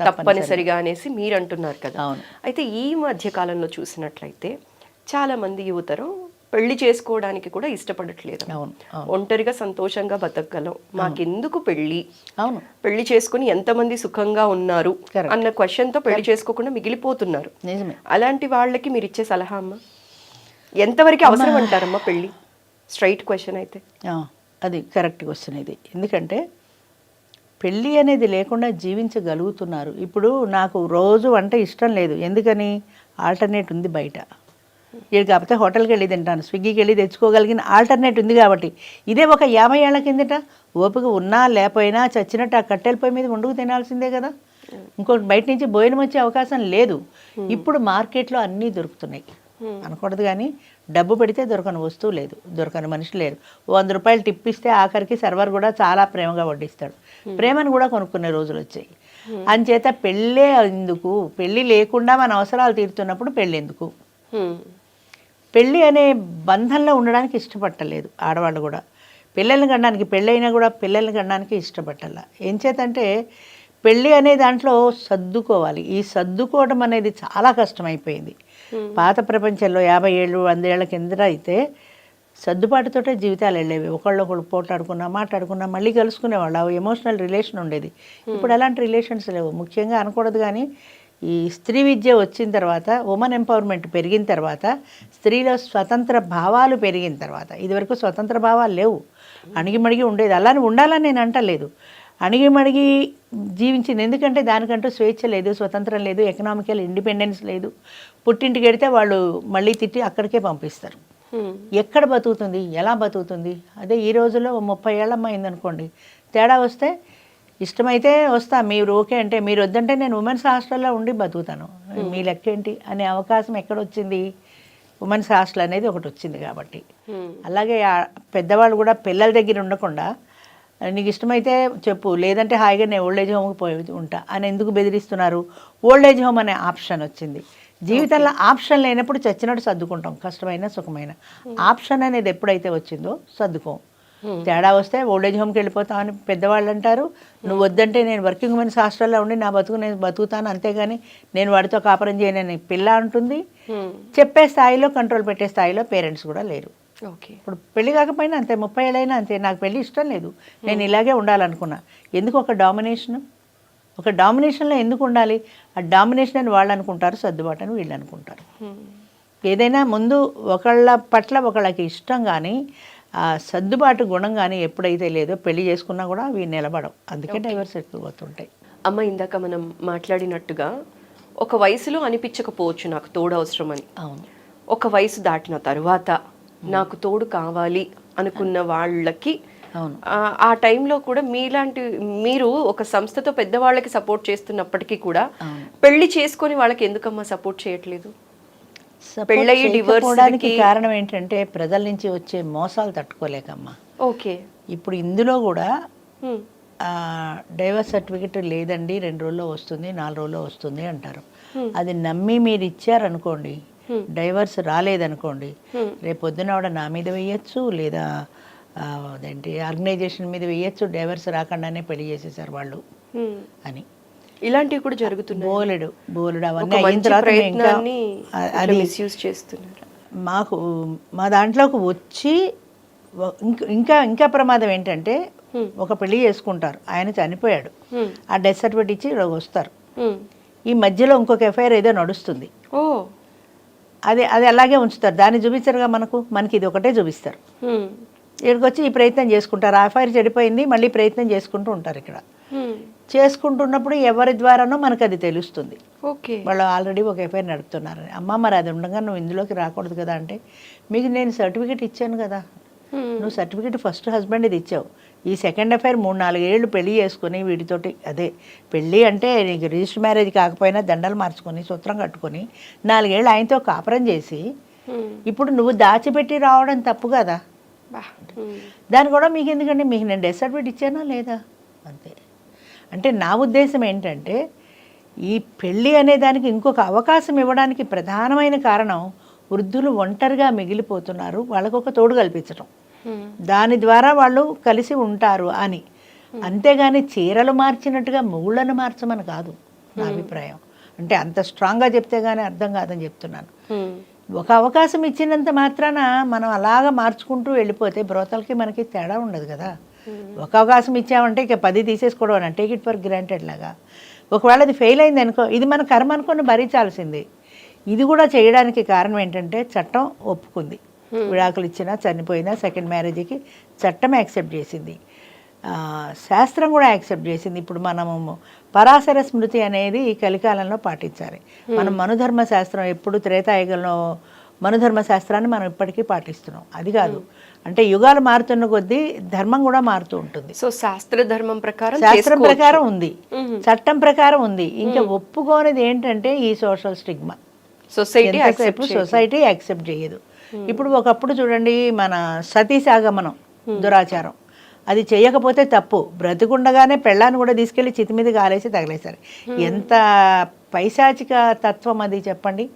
తప్పనిసరిగా అనేసి మీరు అంటున్నారు కదా. అయితే ఈ మధ్య కాలంలో చూసినట్లయితే చాలా మంది యువతరం పెళ్లి చేసుకోవడానికి కూడా ఇష్టపడట్లేదు. ఒంటరిగా సంతోషంగా బతకగలం, మాకెందుకు పెళ్లి, పెళ్లి చేసుకుని ఎంతమంది సుఖంగా ఉన్నారు అన్న క్వశ్చన్తో పెళ్లి చేసుకోకుండా మిగిలిపోతున్నారు. అలాంటి వాళ్ళకి మీరు ఇచ్చే సలహా అమ్మ? ఎంతవరకు అవసరం అంటారమ్మా పెళ్ళి? స్ట్రైట్ క్వశ్చన్ అయితే. అది కరెక్ట్ క్వశ్చన్ ఇది. ఎందుకంటే పెళ్ళి అనేది లేకుండా జీవించగలుగుతున్నారు. ఇప్పుడు నాకు రోజు వంట ఇష్టం లేదు, ఎందుకని? ఆల్టర్నేట్ ఉంది బయట. ఇది కాకపోతే హోటల్కి వెళ్ళి తింటాను, స్విగ్గీకి వెళ్ళి తెచ్చుకోగలిగిన ఆల్టర్నేట్ ఉంది కాబట్టి. ఇదే ఒక 50 ఏళ్ల కిందట ఓపిక ఉన్నా లేకపోయినా చచ్చినట్టు ఆ కట్టెల పొయ్యి మీద వండుకు తినాల్సిందే కదా. ఇంకోటి బయట నుంచి భోజనం వచ్చే అవకాశం లేదు. ఇప్పుడు మార్కెట్లో అన్నీ దొరుకుతున్నాయి అనకూడదు, కానీ డబ్బు పెడితే దొరకని వస్తువు లేదు, దొరకని మనిషి లేరు. 100 రూపాయలు టిప్ ఇస్తే ఆఖరికి సర్వర్ కూడా చాలా ప్రేమగా వడ్డిస్తాడు. ప్రేమను కూడా కొనుక్కునే రోజులు వచ్చాయి. అంచేత పెళ్ళే ఎందుకు? పెళ్ళి లేకుండా మన అవసరాలు తీరుతున్నప్పుడు పెళ్ళి ఎందుకు? పెళ్ళి అనే బంధంలో ఉండడానికి ఇష్టపట్టలేదు ఆడవాళ్ళు కూడా. పిల్లల్ని కనడానికి, పెళ్ళైనా కూడా పిల్లల్ని కనడానికి ఇష్టపట్టాల. ఏం చేతంటే పెళ్ళి అనే దాంట్లో సర్దుకోవాలి. ఈ సర్దుకోవడం అనేది చాలా కష్టమైపోయింది. పాత ప్రపంచంలో 50 ఏళ్ళు 100 ఏళ్ల కిందట అయితే సర్దుబాటుతోటే జీవితాలు వెళ్ళేవి. ఒకళ్ళొకళ్ళు పోట్లాడుకున్నా మాట్లాడుకున్నా మళ్ళీ కలుసుకునేవాళ్ళు. ఎమోషనల్ రిలేషన్ ఉండేది. ఇప్పుడు అలాంటి రిలేషన్స్ లేవు. ముఖ్యంగా అనకూడదు, కానీ ఈ స్త్రీ విద్య వచ్చిన తర్వాత, ఉమెన్ ఎంపవర్మెంట్ పెరిగిన తర్వాత, స్త్రీలో స్వతంత్ర భావాలు పెరిగిన తర్వాత, ఇదివరకు స్వతంత్ర భావాలు లేవు, అణిగిమణిగి ఉండేది. అలానే ఉండాలని నేను అంటలేదు, అణిగిమణిగి జీవించింది. ఎందుకంటే దానికంటూ స్వేచ్ఛ లేదు, స్వతంత్రం లేదు, ఎకనామికల్ ఇండిపెండెన్స్ లేదు. పుట్టింటికి వెడితే వాళ్ళు మళ్ళీ తిట్టి అక్కడికే పంపిస్తారు. ఎక్కడ బతుకుతుంది? ఎలా బతుకుతుంది? అదే ఈ రోజుల్లో 30 ఏళ్ళమ్మ అయిందనుకోండి, తేడా వస్తే ఇష్టమైతే వస్తా, మీరు ఓకే అంటే, మీరు వద్దంటే నేను ఉమెన్స్ హాస్టల్లో ఉండి బతుకుతాను, మీ లెక్క ఏంటి అనే అవకాశం ఎక్కడొచ్చింది? ఉమెన్స్ హాస్టల్ అనేది ఒకటి వచ్చింది కాబట్టి. అలాగే పెద్దవాళ్ళు కూడా పిల్లల దగ్గర ఉండకుండా నీకు ఇష్టమైతే చెప్పు, లేదంటే హాయిగా నేను ఓల్డేజ్ హోమ్కి పోయి ఉంటా అని ఎందుకు బెదిరిస్తున్నారు? ఓల్డేజ్ హోమ్ అనే ఆప్షన్ వచ్చింది. జీవితంలో ఆప్షన్ లేనప్పుడు చచ్చినట్టు సర్దుకుంటాం, కష్టమైన సుఖమైన. ఆప్షన్ అనేది ఎప్పుడైతే వచ్చిందో సర్దుకోం. తేడా వస్తే ఓల్డేజ్ హోమ్కి వెళ్ళిపోతామని పెద్దవాళ్ళు అంటారు. నువ్వు వద్దంటే నేను వర్కింగ్ ఉమెన్స్ హాస్టల్లో ఉండి నా బతుకు నేను బతుకుతాను, అంతేగాని నేను వాడితో కాపురం చేయనని పిల్ల అంటుంది. చెప్పే స్థాయిలో, కంట్రోల్ పెట్టే స్థాయిలో పేరెంట్స్ కూడా లేరు. ఓకే, ఇప్పుడు పెళ్లి కాకపోయినా అంతే, 30 ఏళ్ళైనా అంతే, నాకు పెళ్ళి ఇష్టం లేదు, నేను ఇలాగే ఉండాలనుకున్నా. ఎందుకు ఒక డామినేషన్లో ఎందుకు ఉండాలి? ఆ డామినేషన్ అని వాళ్ళు అనుకుంటారు, సర్దుబాటు అని వీళ్ళు అనుకుంటారు. ఏదైనా ముందు ఒకళ్ళ పట్ల ఒకళ్ళకి ఇష్టం కానీ ఆ సర్దుబాటు గుణం కానీ ఎప్పుడైతే లేదో పెళ్లి చేసుకున్నా కూడా అవి నిలబడవు. అందుకే డైవర్స్ ఎక్కువ పోతుంటాయి. అమ్మ, ఇందాక మనం మాట్లాడినట్టుగా ఒక వయసులో అనిపించకపోవచ్చు నాకు తోడు అవసరం అని. అవును. ఒక వయసు దాటిన తర్వాత నాకు తోడు కావాలి అనుకున్న వాళ్ళకి ఆ టైంలో కూడా మీరు ఒక సంస్థతో పెద్దవాళ్ళకి సపోర్ట్ చేస్తున్నప్పటికీ కూడా పెళ్లి చేసుకొని వాళ్ళకి ఎందుకమ్మా సపోర్ట్ చేయట్లేదు? పెళ్ళయి డివోర్స్ కారణం ఏంటంటే ప్రజల నుంచి వచ్చే మోసాలు తట్టుకోలేకమ్మా. ఓకే, ఇప్పుడు ఇందులో కూడా డైవర్స్ సర్టిఫికెట్ లేదండి, 2 రోజుల్లో వస్తుంది, 4 రోజుల్లో వస్తుంది అంటారు. అది నమ్మి మీరు ఇచ్చారనుకోండి, డైవర్స్ రాలేదనుకోండి, రేపొద్దున ఆవిడ నా మీద వేయచ్చు, లేదా అదేంటి ఆర్గనైజేషన్ మీద వేయచ్చు, డైవర్స్ రాకుండానే పెళ్లి చేసేసారు వాళ్ళు అని. ఇలాంటివి కూడా జరుగుతున్నాయి. బోలెడు అవన్నీ అయిన తర్వాత అది మిస్యూజ్ చేస్తున్నారు. మా దాంట్లోకి వచ్చి ఇంకా ప్రమాదం ఏంటంటే, ఒక పెళ్లి చేసుకుంటారు, ఆయన చనిపోయాడు, ఆ డెత్ సర్టిఫికేట్ ఇచ్చి వస్తారు. ఈ మధ్యలో ఇంకొక ఎఫ్ఐఆర్ ఏదో నడుస్తుంది, అది అలాగే ఉంచుతారు, దాన్ని చూపించరుగా మనకి ఇది ఒకటే చూపిస్తారు. ఇక్కడికి వచ్చి ఈ ప్రయత్నం చేసుకుంటారు, ఆ ఎఫ్ఐఆర్ చెడిపోయింది, మళ్ళీ ప్రయత్నం చేసుకుంటూ ఉంటారు. ఇక్కడ చేసుకుంటున్నప్పుడు ఎవరి ద్వారానో మనకు అది తెలుస్తుంది. వాళ్ళు ఆల్రెడీ ఒక ఎఫ్ఐఆర్ నడుపుతున్నారని. అమ్మ, మరి అది ఉండగా నువ్వు ఇందులోకి రాకూడదు కదా అంటే, మీకు నేను సర్టిఫికేట్ ఇచ్చాను కదా, నువ్వు సర్టిఫికేట్ ఫస్ట్ హస్బెండ్ ఇది ఇచ్చావు, ఈ సెకండ్ ఎఫ్ఐఆర్ 3-4 ఏళ్ళు పెళ్లి చేసుకుని వీటితోటి, అదే పెళ్ళి అంటే నీకు రిజిస్టర్ మ్యారేజ్ కాకపోయినా దండలు మార్చుకొని సూత్రం కట్టుకొని 4 ఏళ్ళు ఆయనతో కాపురం చేసి ఇప్పుడు నువ్వు దాచిపెట్టి రావడం తప్పు కదా. దాని కూడా మీకు ఎందుకంటే, మీకు నేను డెత్ సర్టిఫికేట్ ఇచ్చానా లేదా అంతే. అంటే నా ఉద్దేశం ఏంటంటే, ఈ పెళ్ళి అనే దానికి ఇంకొక అవకాశం ఇవ్వడానికి ప్రధానమైన కారణం వృద్ధులు ఒంటరిగా మిగిలిపోతున్నారు, వాళ్ళకు ఒక తోడు కల్పించడం, దాని ద్వారా వాళ్ళు కలిసి ఉంటారు అని. అంతేగాని చీరలు మార్చినట్టుగా మొగుళ్ళను మార్చమని కాదు నా అభిప్రాయం. అంటే అంత స్ట్రాంగ్గా చెప్తే కానీ అర్థం కాదని చెప్తున్నాను. ఒక అవకాశం ఇచ్చినంత మాత్రాన మనం అలాగా మార్చుకుంటూ వెళ్ళిపోతే బ్రోతలకి మనకి తేడా ఉండదు కదా. ఒక అవకాశం ఇచ్చామంటే ఇక 10 తీసేసుకోవడం అని, టేక్ ఇట్ ఫర్ గ్రాంటెడ్ లాగా. ఒకవేళ అది ఫెయిల్ అయింది అనుకో, ఇది మన కర్మ అనుకుని భరించాల్సింది. ఇది కూడా చేయడానికి కారణం ఏంటంటే చట్టం ఒప్పుకుంది. విడాకులు ఇచ్చినా చనిపోయినా సెకండ్ మ్యారేజ్కి చట్టం యాక్సెప్ట్ చేసింది, శాస్త్రం కూడా యాక్సెప్ట్ చేసింది. ఇప్పుడు మనము పరాశర స్మృతి అనేది ఈ కలికాలంలో పాటించాలి. మనం మనుధర్మ శాస్త్రం ఎప్పుడు త్రేతాయుగంలో మనుధర్మ శాస్త్రాన్ని మనం ఇప్పటికీ పాటిస్తున్నాం. అది కాదు అంటే యుగాలు మారుతున్న కొద్దీ ధర్మం కూడా మారుతూ ఉంటుంది. సో శాస్త్ర ధర్మం ప్రకారం శాస్త్రం ప్రకారం ఉంది, చట్టం ప్రకారం ఉంది. ఇంకా ఒప్పుకోనిది ఏంటంటే ఈ సోషల్ స్టిగ్మా. సొసైటీ యాక్సెప్ట్ చేయదు. ఇప్పుడు ఒకప్పుడు చూడండి, మన సతీసాగమనం దురాచారం, అది చేయకపోతే తప్పు. బ్రతికుండగానే పెళ్ళాన్ని కూడా తీసుకెళ్లి చితి మీద కాలేసి తగలేశారు. ఎంత పైశాచిక తత్వం అది చెప్పండి.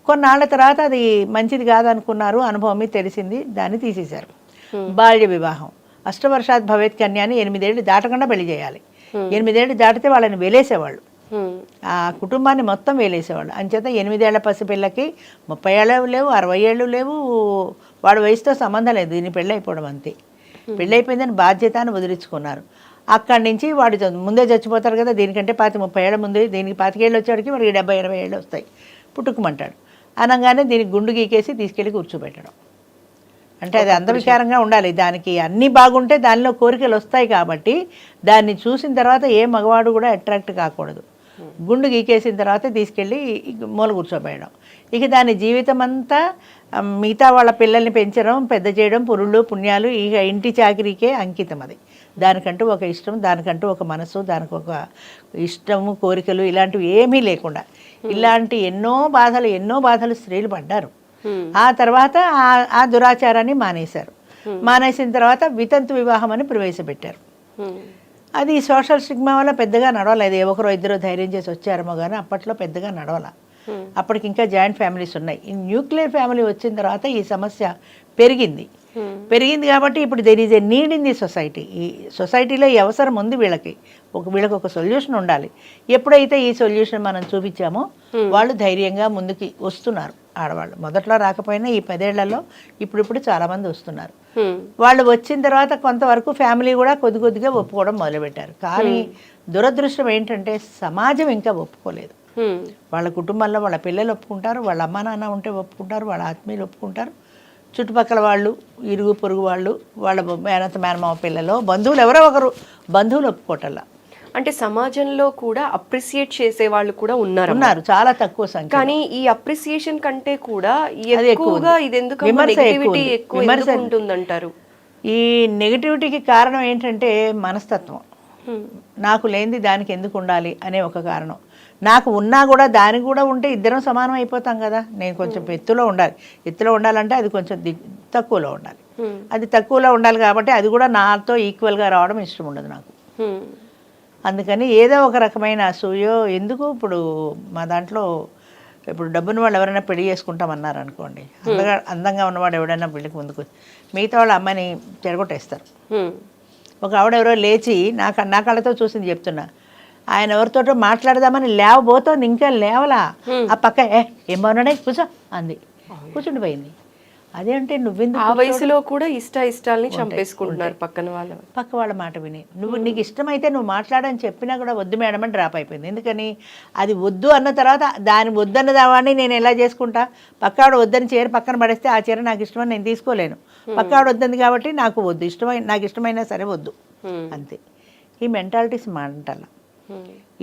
కొన్నాళ్ళ తర్వాత అది మంచిది కాదనుకున్నారు, అనుభవం మీద తెలిసింది, దాన్ని తీసేశారు. బాల్య వివాహం, అష్టవర్షాత్ భవేత్ కన్యాని 8 ఏళ్ళు దాటకుండా పెళ్లి చేయాలి. 8 ఏళ్ళు దాటితే వాళ్ళని వేలేసేవాళ్ళు, ఆ కుటుంబాన్ని మొత్తం వేలేసేవాళ్ళు. అంచేత 8 ఏళ్ల పసిపిల్లకి 30 ఏళ్ళు లేవు, 60 ఏళ్ళు లేవు, వాడి వయసుతో సంబంధం లేదు, దీన్ని పెళ్ళి అయిపోవడం అంతే. పెళ్ళైపోయిందని బాధ్యత అని వదిలించుకున్నారు. అక్కడి నుంచి వాడు ముందే చచ్చిపోతారు కదా, దీనికంటే 30 ఏళ్ళ ముందే, దీనికి 25 ఏళ్ళు వచ్చేవాడికి వాడికి 70-80 ఏళ్ళు వస్తాయి, పుట్టుకుమంటాడు. అనగానే దీనికి గుండు గీకేసి తీసుకెళ్ళి కూర్చోబెట్టడం. అంటే అది అందవికారంగా ఉండాలి. దానికి అన్నీ బాగుంటే దానిలో కోరికలు వస్తాయి కాబట్టి దాన్ని చూసిన తర్వాత ఏ మగవాడు కూడా అట్రాక్ట్ కాకూడదు. గుండు గీకేసిన తర్వాత తీసుకెళ్ళి మూల కూర్చోబెట్టడం. ఇక దాని జీవితం అంతా మిగతా వాళ్ళ పిల్లల్ని పెంచడం, పెద్ద చేయడం, పురుళ్ళు పుణ్యాలు, ఇక ఇంటి చాకిరీకే అంకితం. అది దానికంటూ ఒక ఇష్టం, దానికంటూ ఒక మనసు, దానికి ఒక ఇష్టము, కోరికలు ఇలాంటివి ఏమీ లేకుండా ఇలాంటి ఎన్నో బాధలు స్త్రీలు పడ్డారు. ఆ తర్వాత ఆ దురాచారాన్ని మానేశారు. మానేసిన తర్వాత వితంతు వివాహం అని ప్రవేశపెట్టారు. అది సోషల్ స్టిగ్మా వల్ల పెద్దగా నడవలేదు. ఒకరో ఇద్దరు ధైర్యం చేసి వచ్చారేమో కానీ అప్పట్లో పెద్దగా నడవల. అప్పటికి ఇంకా జాయింట్ ఫ్యామిలీస్ ఉన్నాయి. ఈ న్యూక్లియర్ ఫ్యామిలీ వచ్చిన తర్వాత ఈ సమస్య పెరిగింది కాబట్టి ఇప్పుడు there is a need in the society. ఈ సొసైటీలో ఈ అవసరం ఉంది వీళ్ళకి ఒక సొల్యూషన్ ఉండాలి. ఎప్పుడైతే ఈ సొల్యూషన్ మనం చూపించామో వాళ్ళు ధైర్యంగా ముందుకి వస్తున్నారు. ఆడవాళ్ళు మొదట్లో రాకపోయినా ఈ 10 ఏళ్లలో ఇప్పుడు చాలామంది వస్తున్నారు. వాళ్ళు వచ్చిన తర్వాత కొంతవరకు ఫ్యామిలీ కూడా కొద్దిగా ఒప్పుకోవడం మొదలుపెట్టారు. కానీ దురదృష్టం ఏంటంటే సమాజం ఇంకా ఒప్పుకోలేదు. వాళ్ళ కుటుంబంలో వాళ్ళ పిల్లలు ఒప్పుకుంటారు, వాళ్ళ అమ్మా నాన్న ఉంటే ఒప్పుకుంటారు, వాళ్ళ ఆత్మీయులు ఒప్పుకుంటారు, చుట్టుపక్కల వాళ్ళు, ఇరుగు పొరుగు వాళ్ళు, వాళ్ళ మేనమామ పిల్లలు, బంధువులు, ఎవరో ఒకరు బంధువులు ఒప్పుకోవటల్లా. అంటే సమాజంలో కూడా అప్రిసియేట్ చేసే వాళ్ళు కూడా ఉన్నారు, చాలా తక్కువ సంఖ్య. కానీ ఈ అప్రిసియేషన్ కంటే కూడా ఎక్కువగా ఇదెందుకు నెగటివిటీ ఎక్కువ ఉంటుందంటారు? ఈ నెగటివిటీకి కారణం ఏంటంటే మనస్తత్వం. నాకు లేనిది దానికి ఎందుకు ఉండాలి అనే ఒక కారణం. నాకు ఉన్నా కూడా దానికి కూడా ఉంటే ఇద్దరం సమానం అయిపోతాం కదా. నేను కొంచెం ఎత్తులో ఉండాలంటే అది కొంచెం తక్కువలో ఉండాలి. అది తక్కువలో ఉండాలి కాబట్టి అది కూడా నాతో ఈక్వల్గా రావడం ఇష్టం ఉండదు నాకు. అందుకని ఏదో ఒక రకమైన అసూయో ఎందుకు. ఇప్పుడు మా దాంట్లో ఇప్పుడు డబ్బుని వాళ్ళు ఎవరైనా పెళ్లి చేసుకుంటామన్నారు అనుకోండి, అందంగా ఉన్నవాడు ఎవడైనా పెళ్లికి ముందుకు మిగతా వాళ్ళ అమ్మాయిని చెడగొట్టేస్తారు. ఒక ఆవిడెవరో లేచి నా కళ్ళతో చూసింది చెప్తున్నా, ఆయన ఎవరితోటో మాట్లాడదామని లేవబోతోంది, ఇంకా లేవలా. ఆ పక్క ఏం బాగున్నాడే కూర్చో అంది, కూర్చుండిపోయింది. అదేంటే నువ్వెందుకు ఆ వయసులో కూడా ఇష్టాలని చంపేసుకుంటున్నారు పక్క వాళ్ళ మాట విని. నీకు ఇష్టమైతే నువ్వు మాట్లాడని చెప్పినా కూడా వద్దు మేడం అని డ్రాప్ అయిపోయింది. ఎందుకని అది వద్దు అన్న తర్వాత దాని వద్దన్న దావాన్ని నేను ఎలా చేసుకుంటా? పక్కాడు వద్దని చీర పక్కన పడేస్తే ఆ చీర నాకు ఇష్టమని నేను తీసుకోలేను. పక్కాడు వద్దంది కాబట్టి నాకు వద్దు, నాకు ఇష్టమైనా సరే వద్దు, అంతే. ఈ మెంటాలిటీస్ మాంటల.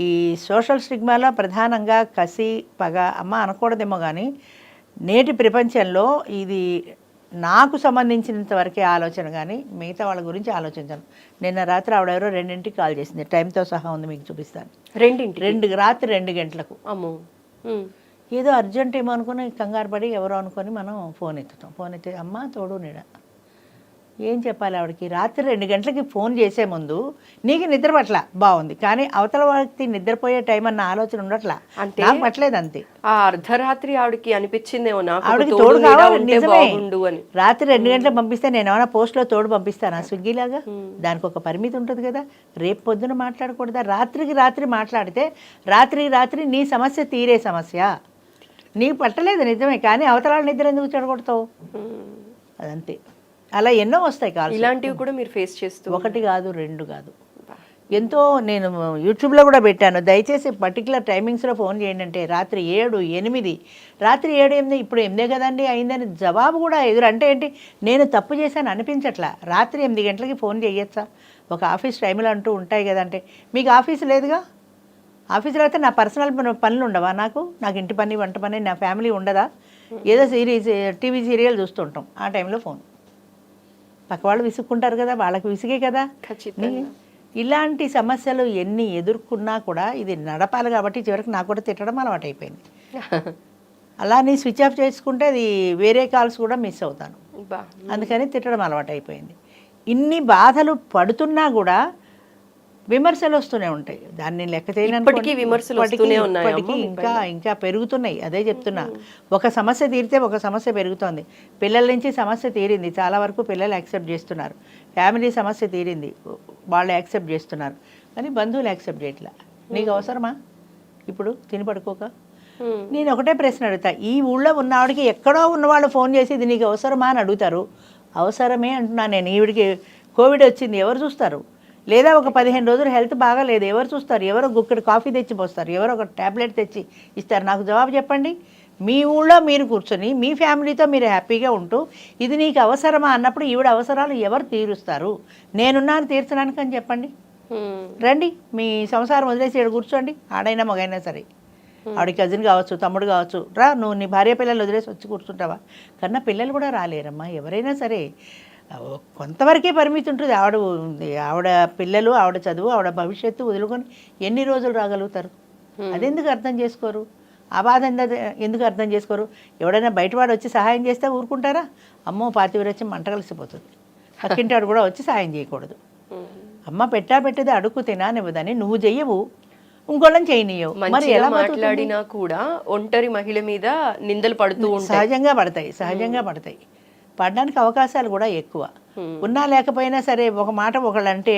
ఈ సోషల్ స్టిగ్మాలో ప్రధానంగా కసి, పగ, అమ్మ అనకూడదేమో కానీ నేటి ప్రపంచంలో ఇది నాకు సంబంధించినంత వరకే ఆలోచన, కానీ మిగతా వాళ్ళ గురించి ఆలోచించాను. నిన్న రాత్రి ఆవిడెవరో 2ంటికి కాల్ చేసింది, టైంతో సహా ఉంది, మీకు చూపిస్తాను. రాత్రి 2 గంటలకు. అమ్మో, ఏదో అర్జెంట్ ఏమో అనుకుని కంగారు పడి ఎవరో అనుకొని మనం ఫోన్ ఎత్తుతాం. ఫోన్ ఎత్తే అమ్మ తోడు నీడ ఏం చెప్పాలి ఆవిడకి? రాత్రి 2 గంటలకి ఫోన్ చేసే ముందు నీకు నిద్ర పట్ల బాగుంది, కానీ అవతల వ్యక్తి నిద్రపోయే టైం అన్న ఆలోచన ఉండట్లా, అంటే నాకు పట్టలేదు అంతే. ఆ అర్ధరాత్రి ఆవిడకి అనిపించిందేమో ఆవిడకి తోడు కావాలి. నిజమే, రాత్రి 2 గంటలకు పంపిస్తే నేను ఏమైనా పోస్ట్లో తోడు పంపిస్తానా స్విగ్గీ లాగా? దానికి ఒక పరిమితి ఉంటుంది కదా. రేపు పొద్దున మాట్లాడకూడదా? రాత్రి మాట్లాడితే రాత్రి నీ సమస్య తీరే సమస్య. నీకు పట్టలేదు నిజమే, కానీ అవతల నిద్ర ఎందుకు చెడగొడతావు? అదంతే. అలా ఎన్నో వస్తాయి కాల్స్. ఇలాంటివి కూడా మీరు ఫేస్ చేస్తూ? 1 కాదు 2 కాదు. ఎంతో నేను యూట్యూబ్లో కూడా పెట్టాను, దయచేసి పర్టికులర్ టైమింగ్స్లో ఫోన్ చేయండి అంటే రాత్రి 7, 8, రాత్రి 7, 8 ఇప్పుడు 8 కదండి అయిందని జవాబు కూడా ఎదురు. అంటే ఏంటి, నేను తప్పు చేశాను అనిపించట్లా. రాత్రి 8 గంటలకి ఫోన్ చేయొచ్చా, ఒక ఆఫీస్ టైంలో అంటూ ఉంటాయి కదంటే. మీకు ఆఫీస్ లేదుగా, ఆఫీసులో అయితే నా పర్సనల్ పనులు ఉండవా, నాకు ఇంటి పని వంట పని నా ఫ్యామిలీ ఉండదా, ఏదో టీవీ సీరియల్ చూస్తుంటాం, ఆ టైంలో ఫోన్. పక్క వాళ్ళు విసుక్కుంటారు కదా, వాళ్ళకి విసిగే కదా. ఇలాంటి సమస్యలు ఎన్ని ఎదుర్కొన్నా కూడా ఇది నడపాలి కాబట్టి చివరికి నాకు కూడా తిట్టడం అలవాటు అయిపోయింది. అలా నీ స్విచ్ ఆఫ్ చేసుకుంటే అది వేరే కాల్స్ కూడా మిస్ అవుతాను, అందుకని తిట్టడం అలవాటు అయిపోయింది. ఇన్ని బాధలు పడుతున్నా కూడా విమర్శలు వస్తూనే ఉంటాయి, దాన్ని లెక్క చేయడానికి ఇంకా ఇంకా పెరుగుతున్నాయి. అదే చెప్తున్నా, ఒక సమస్య తీరితే ఒక సమస్య పెరుగుతోంది. పిల్లల నుంచి సమస్య తీరింది, చాలా వరకు పిల్లలు యాక్సెప్ట్ చేస్తున్నారు. ఫ్యామిలీ సమస్య తీరింది, వాళ్ళు యాక్సెప్ట్ చేస్తున్నారు. కానీ బంధువులు యాక్సెప్ట్ చేయట్లా. నీకు అవసరమా ఇప్పుడు తిని పడుకోక? నేను ఒకటే ప్రశ్న అడుగుతా, ఈ ఊళ్ళో ఉన్నవాడికి ఎక్కడో ఉన్నవాళ్ళు ఫోన్ చేసి ఇది నీకు అవసరమా అని అడుగుతారు. అవసరమే అంటున్నాను నేను. ఈవిడికి కోవిడ్ వచ్చింది, ఎవరు చూస్తారు? లేదా ఒక 15 రోజులు హెల్త్ బాగాలేదు, ఎవరు చూస్తారు? ఎవరో గుక్కడి కాఫీ తెచ్చి పోస్తారు, ఎవరో ఒక ట్యాబ్లెట్ తెచ్చి ఇస్తారు. నాకు జవాబు చెప్పండి. మీ ఊళ్ళో మీరు కూర్చొని మీ ఫ్యామిలీతో మీరు హ్యాపీగా ఉంటూ ఇది నీకు అవసరమా అన్నప్పుడు ఈవిడ అవసరాలు ఎవరు తీరుస్తారు? నేనున్నాను తీర్చడానికి అని చెప్పండి. రండి, మీ సంసారం వదిలేసి ఇక్కడ కూర్చోండి, ఆడైనా మగైనా సరే. ఆవిడ కజిన్ కావచ్చు, తమ్ముడు కావచ్చు, రా, నువ్వు నీ భార్య పిల్లలు వదిలేసి వచ్చి కూర్చుంటావా? కన్నా పిల్లలు కూడా రాలేరమ్మా, ఎవరైనా సరే కొంతవరకే పరిమితి ఉంటుంది. ఆవిడ పిల్లలు, ఆవిడ చదువు, ఆవిడ భవిష్యత్తు వదులుకొని ఎన్ని రోజులు రాగలుగుతారు? అదెందుకు అర్థం చేసుకోరు? ఆ బాధ ఎందుకు అర్థం చేసుకోరు? ఎవడైనా బయటవాడు వచ్చి సహాయం చేస్తే ఊరుకుంటారా? అమ్మో పాతివిరచ్చి మంట కలిసిపోతుంది, పక్కింటాడు కూడా వచ్చి సహాయం చేయకూడదు. అమ్మ పెట్టేది అడుక్కు తినానివ్వదని నువ్వు చెయ్యవు, ఇంకోళ్ళని చేయనీయవు. మరి ఎలా మాట్లాడినా కూడా ఒంటరి మహిళ మీద నిందలు పడుతూ సహజంగా పడతాయి. పడడానికి అవకాశాలు కూడా ఎక్కువ. ఉన్నా లేకపోయినా సరే ఒక మాట ఒకళ్ళు అంటే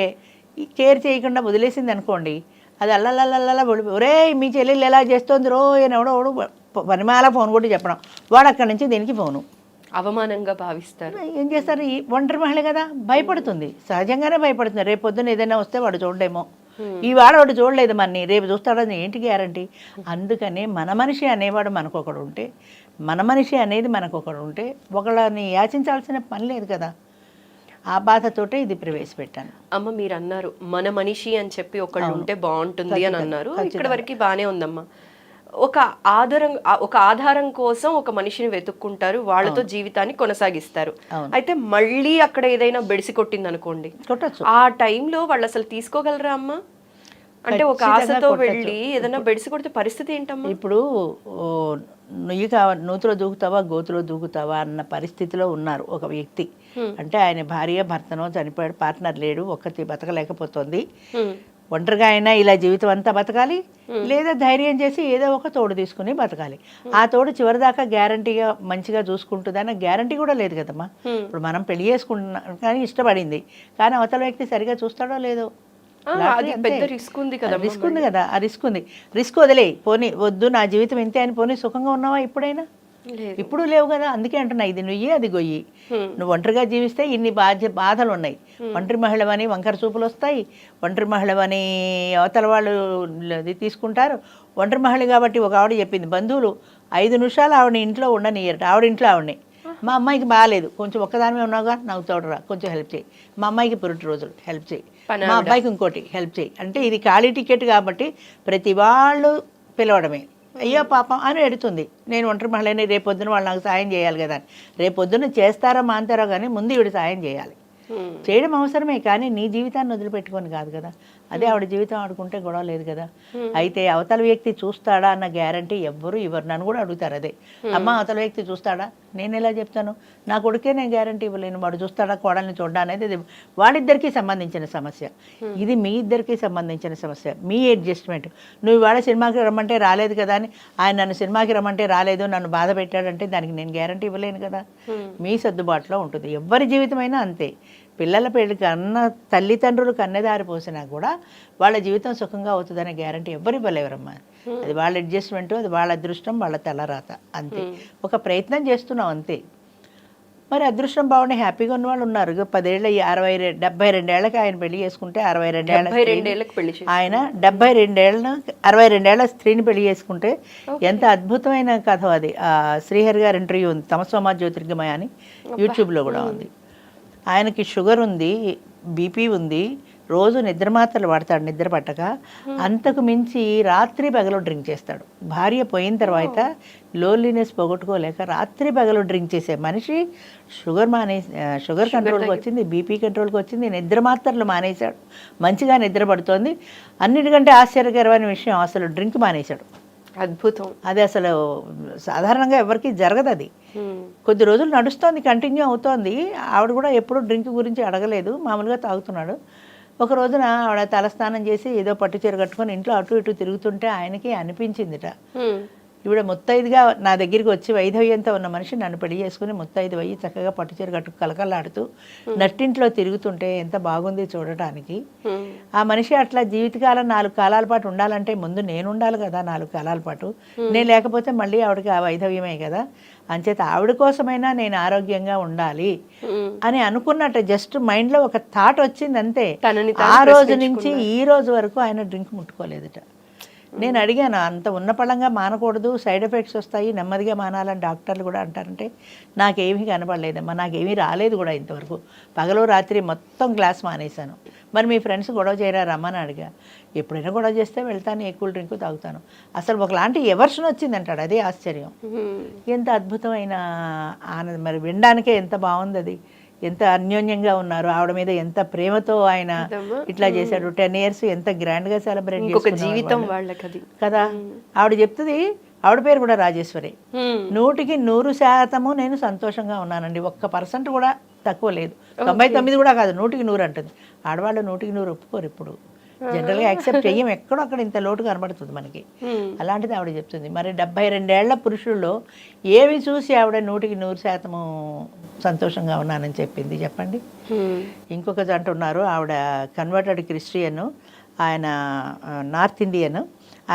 కేర్ చేయకుండా వదిలేసింది అనుకోండి, అది అల్లల్లల్లా ఒరే మీ చెల్లెళ్ళు ఎలా చేస్తోంది రో అని ఎవడోడు పనిమాల ఫోన్ కూడా చెప్పడం, వాడు అక్కడి నుంచి దీనికి ఫోను అవమానంగా భావిస్తారు. ఏం చేస్తారు? ఈ ఒంటరి మహిళ కదా, భయపడుతుంది, సహజంగానే భయపడుతుంది. రేపు పొద్దున్న ఏదైనా వస్తే వాడు చూడడేమో, ఈ వాడు చూడలేదు మన్ని రేపు చూస్తాడని ఏంటి గ్యారంటీ? అందుకనే మన మనిషి అనేవాడు మనకొకడు ఉంటే, మన మనిషి అనేది మనకొకడు ఉంటే ఒకళ్ళని యాచించాల్సిన పని లేదు కదా. ఆ బాధతోటే ఇది ప్రవేశపెట్టాను. అమ్మ మీరు అన్నారు మన మనిషి అని చెప్పి ఒకళ్ళు ఉంటే బాగుంటుంది అని అన్నారు. ఇక్కడ వరకు బాగానే ఉందమ్మా. ఒక ఆధారం కోసం ఒక మనిషిని వెతుక్కుంటారు, వాళ్ళతో జీవితాన్ని కొనసాగిస్తారు. అయితే మళ్ళీ అక్కడ ఏదైనా బెడిసి కొట్టింది అనుకోండి, ఆ టైంలో వాళ్ళు అసలు తీసుకోగలరా అమ్మ? అంటే ఒక ఆశతో వెళ్ళి ఏదైనా బెడిసి కొడితే పరిస్థితి ఏంటమ్మా? ఇప్పుడు నూతిలో దూకుతావా గోతులో దూకుతావా అన్న పరిస్థితిలో ఉన్నారు ఒక వ్యక్తి. అంటే ఆయన భార్య భర్తనో చనిపోయాడు, పార్ట్నర్ లేడు, ఒక్కటి బతకలేకపోతుంది. ఒంటరిగా అయినా ఇలా జీవితం అంతా బతకాలి, లేదా ధైర్యం చేసి ఏదో ఒక తోడు తీసుకుని బతకాలి. ఆ తోడు చివరిదాకా గ్యారంటీగా మంచిగా చూసుకుంటుంది అన్న గ్యారంటీ కూడా లేదు కదమ్మా. ఇప్పుడు మనం పెళ్లి చేసుకుంటున్నాం కానీ ఇష్టపడింది, కానీ అవతల వ్యక్తి సరిగా చూస్తాడో లేదో, రిస్క్ ఉంది కదా. ఆ రిస్క్ వదిలే పోనీ, వద్దు నా జీవితం ఇంతే అని పోనీ సుఖంగా ఉన్నావా ఎప్పుడైనా? ఇప్పుడు లేవు కదా. అందుకే అంటున్నా, ఇది నుయ్యి అది గొయ్యి. నువ్వు ఒంటరిగా జీవిస్తే ఇన్ని బాధలు ఉన్నాయి. ఒంటరి మహిళవని వంకర చూపులు వస్తాయి, ఒంటరి మహిళవని అవతల వాళ్ళు తీసుకుంటారు. ఒంటరి మహిళ కాబట్టి ఒక ఆవిడ చెప్పింది, బంధువులు 5 నిమిషాలు ఆవిడ ఇంట్లో ఉండనియరట. ఆవిడ ఇంట్లో ఆవిడని, మా అమ్మాయికి బాగాలేదు, కొంచెం ఒక్కదానిమే ఉన్నావుగా, నాకు తోడరా, కొంచెం హెల్ప్ చేయి. మా అమ్మాయికి పురుటి రోజులు హెల్ప్ చేయి, మా అబ్బాయికి ఇంకోటి హెల్ప్ చేయి. అంటే ఇది ఖాళీ టికెట్ కాబట్టి ప్రతి వాళ్ళు పిలవడమే. అయ్యో పాపం అని ఎడుతుంది, నేను ఒంటరి మహిళని, రేపొద్దున వాళ్ళు నాకు సాయం చేయాలి కదా అని. రేపొద్దున చేస్తారో మాంతారో కానీ ముందు ఈవిడ సాయం చేయాలి. చేయడం అవసరమే, కానీ నీ జీవితాన్ని వదిలిపెట్టుకొని కాదు కదా. అదే ఆవిడ జీవితం ఆడుకుంటే గొడవ లేదు కదా. అయితే అవతల వ్యక్తి చూస్తాడా అన్న గ్యారంటీ ఎవ్వరు ఇవ్వరు. నన్ను కూడా అడుగుతారు అదే, అమ్మ అవతల వ్యక్తి చూస్తాడా? నేను ఎలా చెప్తాను? నా కొడుకే నేను గ్యారంటీ ఇవ్వలేను, వాడు చూస్తాడా కోడల్ని చూడ్డా అనేది వాళ్ళిద్దరికీ సంబంధించిన సమస్య. ఇది మీ ఇద్దరికీ సంబంధించిన సమస్య, మీ అడ్జస్ట్మెంట్. నువ్వు ఇవాళ సినిమాకి రమ్మంటే రాలేదు కదా అని ఆయన నన్ను సినిమాకి రమ్మంటే రాలేదు, నన్ను బాధ పెట్టాడంటే దానికి నేను గ్యారంటీ ఇవ్వలేను కదా. మీ సర్దుబాటులో ఉంటుంది. ఎవరి జీవితమైనా అంతే. పిల్లల పెళ్ళికి తల్లిదండ్రులు కన్నెదారి పోసినా కూడా వాళ్ళ జీవితం సుఖంగా అవుతుందనే గ్యారంటీ ఎవ్వరు ఇవ్వలేవరమ్మా. అది వాళ్ళ అడ్జస్ట్మెంటు, అది వాళ్ళ అదృష్టం, వాళ్ళ తలరాత అంతే. ఒక ప్రయత్నం చేస్తున్నాం అంతే. మరి అదృష్టం బాగుండి హ్యాపీగా ఉన్న వాళ్ళు ఉన్నారు. 10 ఏళ్ళ 72 ఏళ్ళకి ఆయన పెళ్లి చేసుకుంటే 62 ఏళ్ళ 72 ఏళ్ళకి పెళ్లి చేశారు. ఆయన 62 ఏళ్ళ స్త్రీని పెళ్లి చేసుకుంటే ఎంత అద్భుతమైన కథ అది. శ్రీహరి గారి ఇంటర్వ్యూ ఉంది, తమ సోమ జ్యోతిర్గమయ అని యూట్యూబ్లో కూడా ఉంది. ఆయనకి షుగర్ ఉంది, బీపీ ఉంది, రోజు నిద్ర మాత్రలు వాడతాడు నిద్ర పట్టక. అంతకు మించి రాత్రి పగలు డ్రింక్ చేస్తాడు. భార్య పోయిన తర్వాత లోన్లీనెస్ పోగొట్టుకోలేక రాత్రి పగలు డ్రింక్ చేసే మనిషి షుగర్ కంట్రోల్కి వచ్చింది, బీపీ కంట్రోల్కి వచ్చింది, నిద్ర మాత్రలు మానేశాడు, మంచిగా నిద్ర పడుతోంది. అన్నిటికంటే ఆశ్చర్యకరమైన విషయం, అసలు డ్రింక్ మానేశాడు. అద్భుతం. అది అసలు సాధారణంగా ఎవరికి జరగదు. అది కొద్ది రోజులు నడుస్తోంది, కంటిన్యూ అవుతోంది. ఆవిడ కూడా ఎప్పుడూ డ్రింక్ గురించి అడగలేదు, మామూలుగా తాగుతున్నాడు. ఒక రోజున ఆవిడ తలస్నానం చేసి ఏదో పట్టు చీర కట్టుకొని ఇంట్లో అటు ఇటు తిరుగుతుంటే ఆయనకి అనిపించిందిట, ఈవిడ ముత్తైదుగా నా దగ్గరికి వచ్చి వైధవ్యంతో ఉన్న మనిషి నన్ను పెళ్లి చేసుకుని ముత్తైదు అయ్యి చక్కగా పట్టు చీర కట్టు కలకలాడుతూ నట్టింట్లో తిరుగుతుంటే ఎంత బాగుంది చూడటానికి. ఆ మనిషి అట్లా జీవితకాలం 4 కాలాల పాటు ఉండాలంటే ముందు నేను ఉండాలి కదా, 4 కాలాల పాటు. నేను లేకపోతే మళ్ళీ ఆవిడకి ఆ వైధవ్యమే కదా. అంచేత ఆవిడ కోసమైనా నేను ఆరోగ్యంగా ఉండాలి అని అనుకున్నట్టు జస్ట్ మైండ్లో ఒక థాట్ వచ్చింది అంతే. ఆ రోజు నుంచి ఈ రోజు వరకు ఆయన డ్రింక్ ముట్టుకోలేదుట. నేను అడిగాను, అంత ఉన్నపళంగా మానకూడదు, సైడ్ ఎఫెక్ట్స్ వస్తాయి, నెమ్మదిగా మానాలని డాక్టర్లు కూడా అంటారంటే నాకేమీ కనపడలేదమ్మా, నాకేమీ రాలేదు కూడా ఇంతవరకు. పగలు రాత్రి మొత్తం గ్లాస్ మానేశాను. మరి మీ ఫ్రెండ్స్ గొడవ చేయరా రమ్మని అడిగా. ఎప్పుడైనా గొడవ చేస్తే వెళ్తాను, ఏ కూల్ డ్రింక్ తాగుతాను. అసలు ఒకలాంటి ఎవర్షన్ వచ్చిందంటాడు, అదే ఆశ్చర్యం. ఎంత అద్భుతమైన ఆనందం, మరి వినడానికే ఎంత బాగుంది అది. ఎంత అన్యోన్యంగా ఉన్నారు, ఆవిడ మీద ఎంత ప్రేమతో ఆయన ఇట్లా చేశాడు. 10 years ఎంత గ్రాండ్ గా సెలబ్రేట్ చేసుకున్నారు జీవితం వాళ్ళకి కదా. ఆవిడ చెప్తుంది, ఆవిడ పేరు కూడా రాజేశ్వరి. 100% నేను సంతోషంగా ఉన్నానండి, 1% కూడా తక్కువ లేదు. 99 కూడా కాదు, 100% అంటుంది. ఆడవాళ్ళు 100% ఒప్పుకోరు ఇప్పుడు, జనరల్గా యాక్సెప్ట్ చెయ్యం. ఎక్కడో అక్కడ ఇంత లోటు కనబడుతుంది మనకి. అలాంటిది ఆవిడ చెప్తుంది. మరి 72 ఏళ్ల పురుషుల్లో ఏవి చూసి ఆవిడ 100% సంతోషంగా ఉన్నానని చెప్పింది చెప్పండి. ఇంకొక జంట ఉన్నారు, ఆవిడ కన్వర్టెడ్ క్రిస్టియన్, ఆయన నార్త్ ఇండియన్.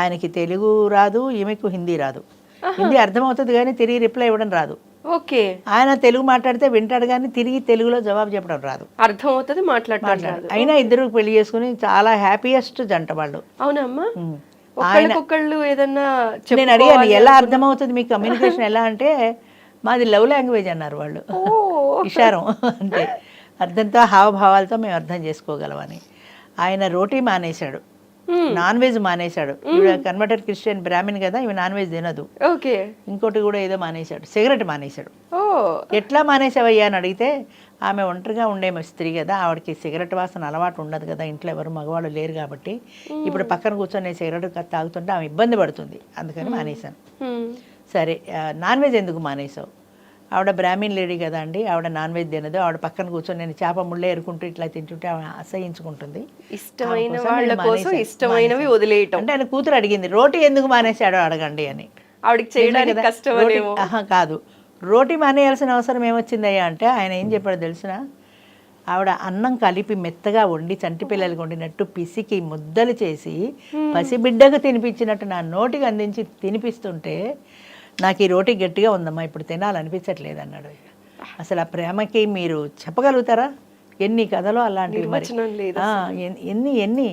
ఆయనకి తెలుగు రాదు, ఈమెకు హిందీ రాదు. హిందీ అర్థమవుతుంది కానీ తిరిగి రిప్లై ఇవ్వడం రాదు. ఓకే. ఆయన తెలుగు మాట్లాడితే వింటాడు కానీ తిరిగి తెలుగులో జవాబు చెప్పడం రాదు. అర్థమవుతుంది, మాట్లాడతాడు. అయినా ఇద్దరు పెళ్లి చేసుకుని చాలా హ్యాపీయెస్ట్ జంట వాళ్ళు. అవునమ్మా. ఒకళ్ళు ఏదన్నా నేను అడిగాను, ఎలా అర్థమవుతుంది మీకు కమ్యూనికేషన్ ఎలా అంటే, మాది లవ్ లాంగ్వేజ్ అన్నారు వాళ్ళు. ఇషారం అంటే అర్థంతో హావభావాలతో మేము అర్థం చేసుకోగలమని. ఆయన రోటీ మానేశాడు, నాన్ వెజ్ మానేశాడు. ఈవిడ కన్వర్టెడ్ క్రిస్టియన్ బ్రాహ్మణ్ కదా, ఇవి నాన్ వెజ్ తినదు. ఓకే. ఇంకోటి కూడా ఏదో మానేశాడు, సిగరెట్ మానేశాడు. ఎట్లా మానేసావయ్యా అని అడిగితే, ఆమె ఒంటరిగా ఉండే స్త్రీ కదా, ఆవిడకి సిగరెట్ వాసన అలవాటు ఉండదు కదా, ఇంట్లో ఎవరు మగవాళ్ళు లేరు కాబట్టి. ఇప్పుడు పక్కన కూర్చొని సిగరెట్ తాగుతుంటే ఆమె ఇబ్బంది పడుతుంది, అందుకని మానేశాను. సరే, నాన్ వెజ్ ఎందుకు మానేసావు? ఆవిడ బ్రాహ్మణ్ లేడీ కదా అండి, ఆవిడ నాన్ వెజ్ తినదు. ఆవిడ పక్కన కూర్చొని నేను చేప ముళ్ళే ఎరుకుంటూ ఇట్లా తింటుంటే ఆమె అసహించుకుంటుంది. ఇష్టమైన వాళ్ళ కోసం ఇష్టమైనవి వదిలేయటం. అంటే ఆయన కూతురు అడిగింది, రోటీ ఎందుకు మానేశాడో అడగండి అని. ఆవిడకి చేయడానికి కష్టమేమో. కాదు, రోటీ మానేయాల్సిన అవసరం ఏమొచ్చిందయ్యా అంటే, ఆయన ఏం చెప్పాడు తెలిసిన, ఆవిడ అన్నం కలిపి మెత్తగా వండి చంటి పిల్లలకి వండినట్టు పిసికి ముద్దలు చేసి పసిబిడ్డకు తినిపించినట్టు నా నోటికి అందించి తినిపిస్తుంటే, నాకు ఈ రోటీ గట్టిగా ఉందమ్మా, ఇప్పుడు తినాలనిపించట్లేదు అన్నాడు. అసలు ఆ ప్రేమకి మీరు చెప్పగలుగుతారా? ఎన్ని కథలు అలాంటివి మరి, ఎన్ని.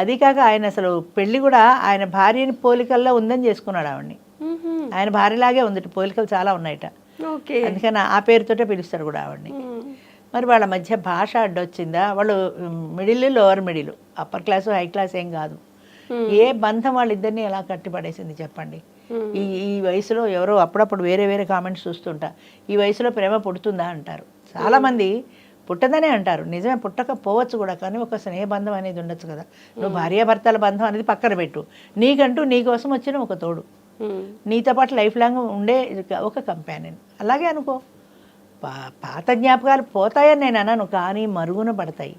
అది కాక ఆయన అసలు పెళ్లి కూడా ఆయన భార్యని పోలికల్లో ఉందని చేసుకున్నాడు ఆవిడ్ని. ఆయన భార్యలాగే ఉంది, పోలికలు చాలా ఉన్నాయట. అందుకని ఆ పేరుతోటే పిలుస్తాడు కూడా ఆవిడ్ని. మరి వాళ్ళ మధ్య భాష అడ్డొచ్చిందా? వాళ్ళు middle, lower middle, upper class high class ఏం కాదు. ఏ బంధం వాళ్ళిద్దరిని ఎలా కట్టిపడేసింది చెప్పండి. ఈ వయసులో ఎవరో అప్పుడప్పుడు వేరే కామెంట్స్ చూస్తుంటా, ఈ వయసులో ప్రేమ పుడుతుందా అంటారు. చాలామంది పుట్టదనే అంటారు, నిజమే పుట్టకపోవచ్చు కూడా, కానీ ఒక స్నేహబంధం అనేది ఉండొచ్చు కదా. నువ్వు భార్యాభర్తల బంధం అనేది పక్కన పెట్టు, నీకంటూ నీ కోసం వచ్చిన ఒక తోడు, నీతో పాటు లైఫ్ లాంగ్ ఉండే ఒక కంపానియన్, అలాగే అనుకో. పాత జ్ఞాపకాలు పోతాయని నేను అనను, కానీ మరుగున పడతాయి.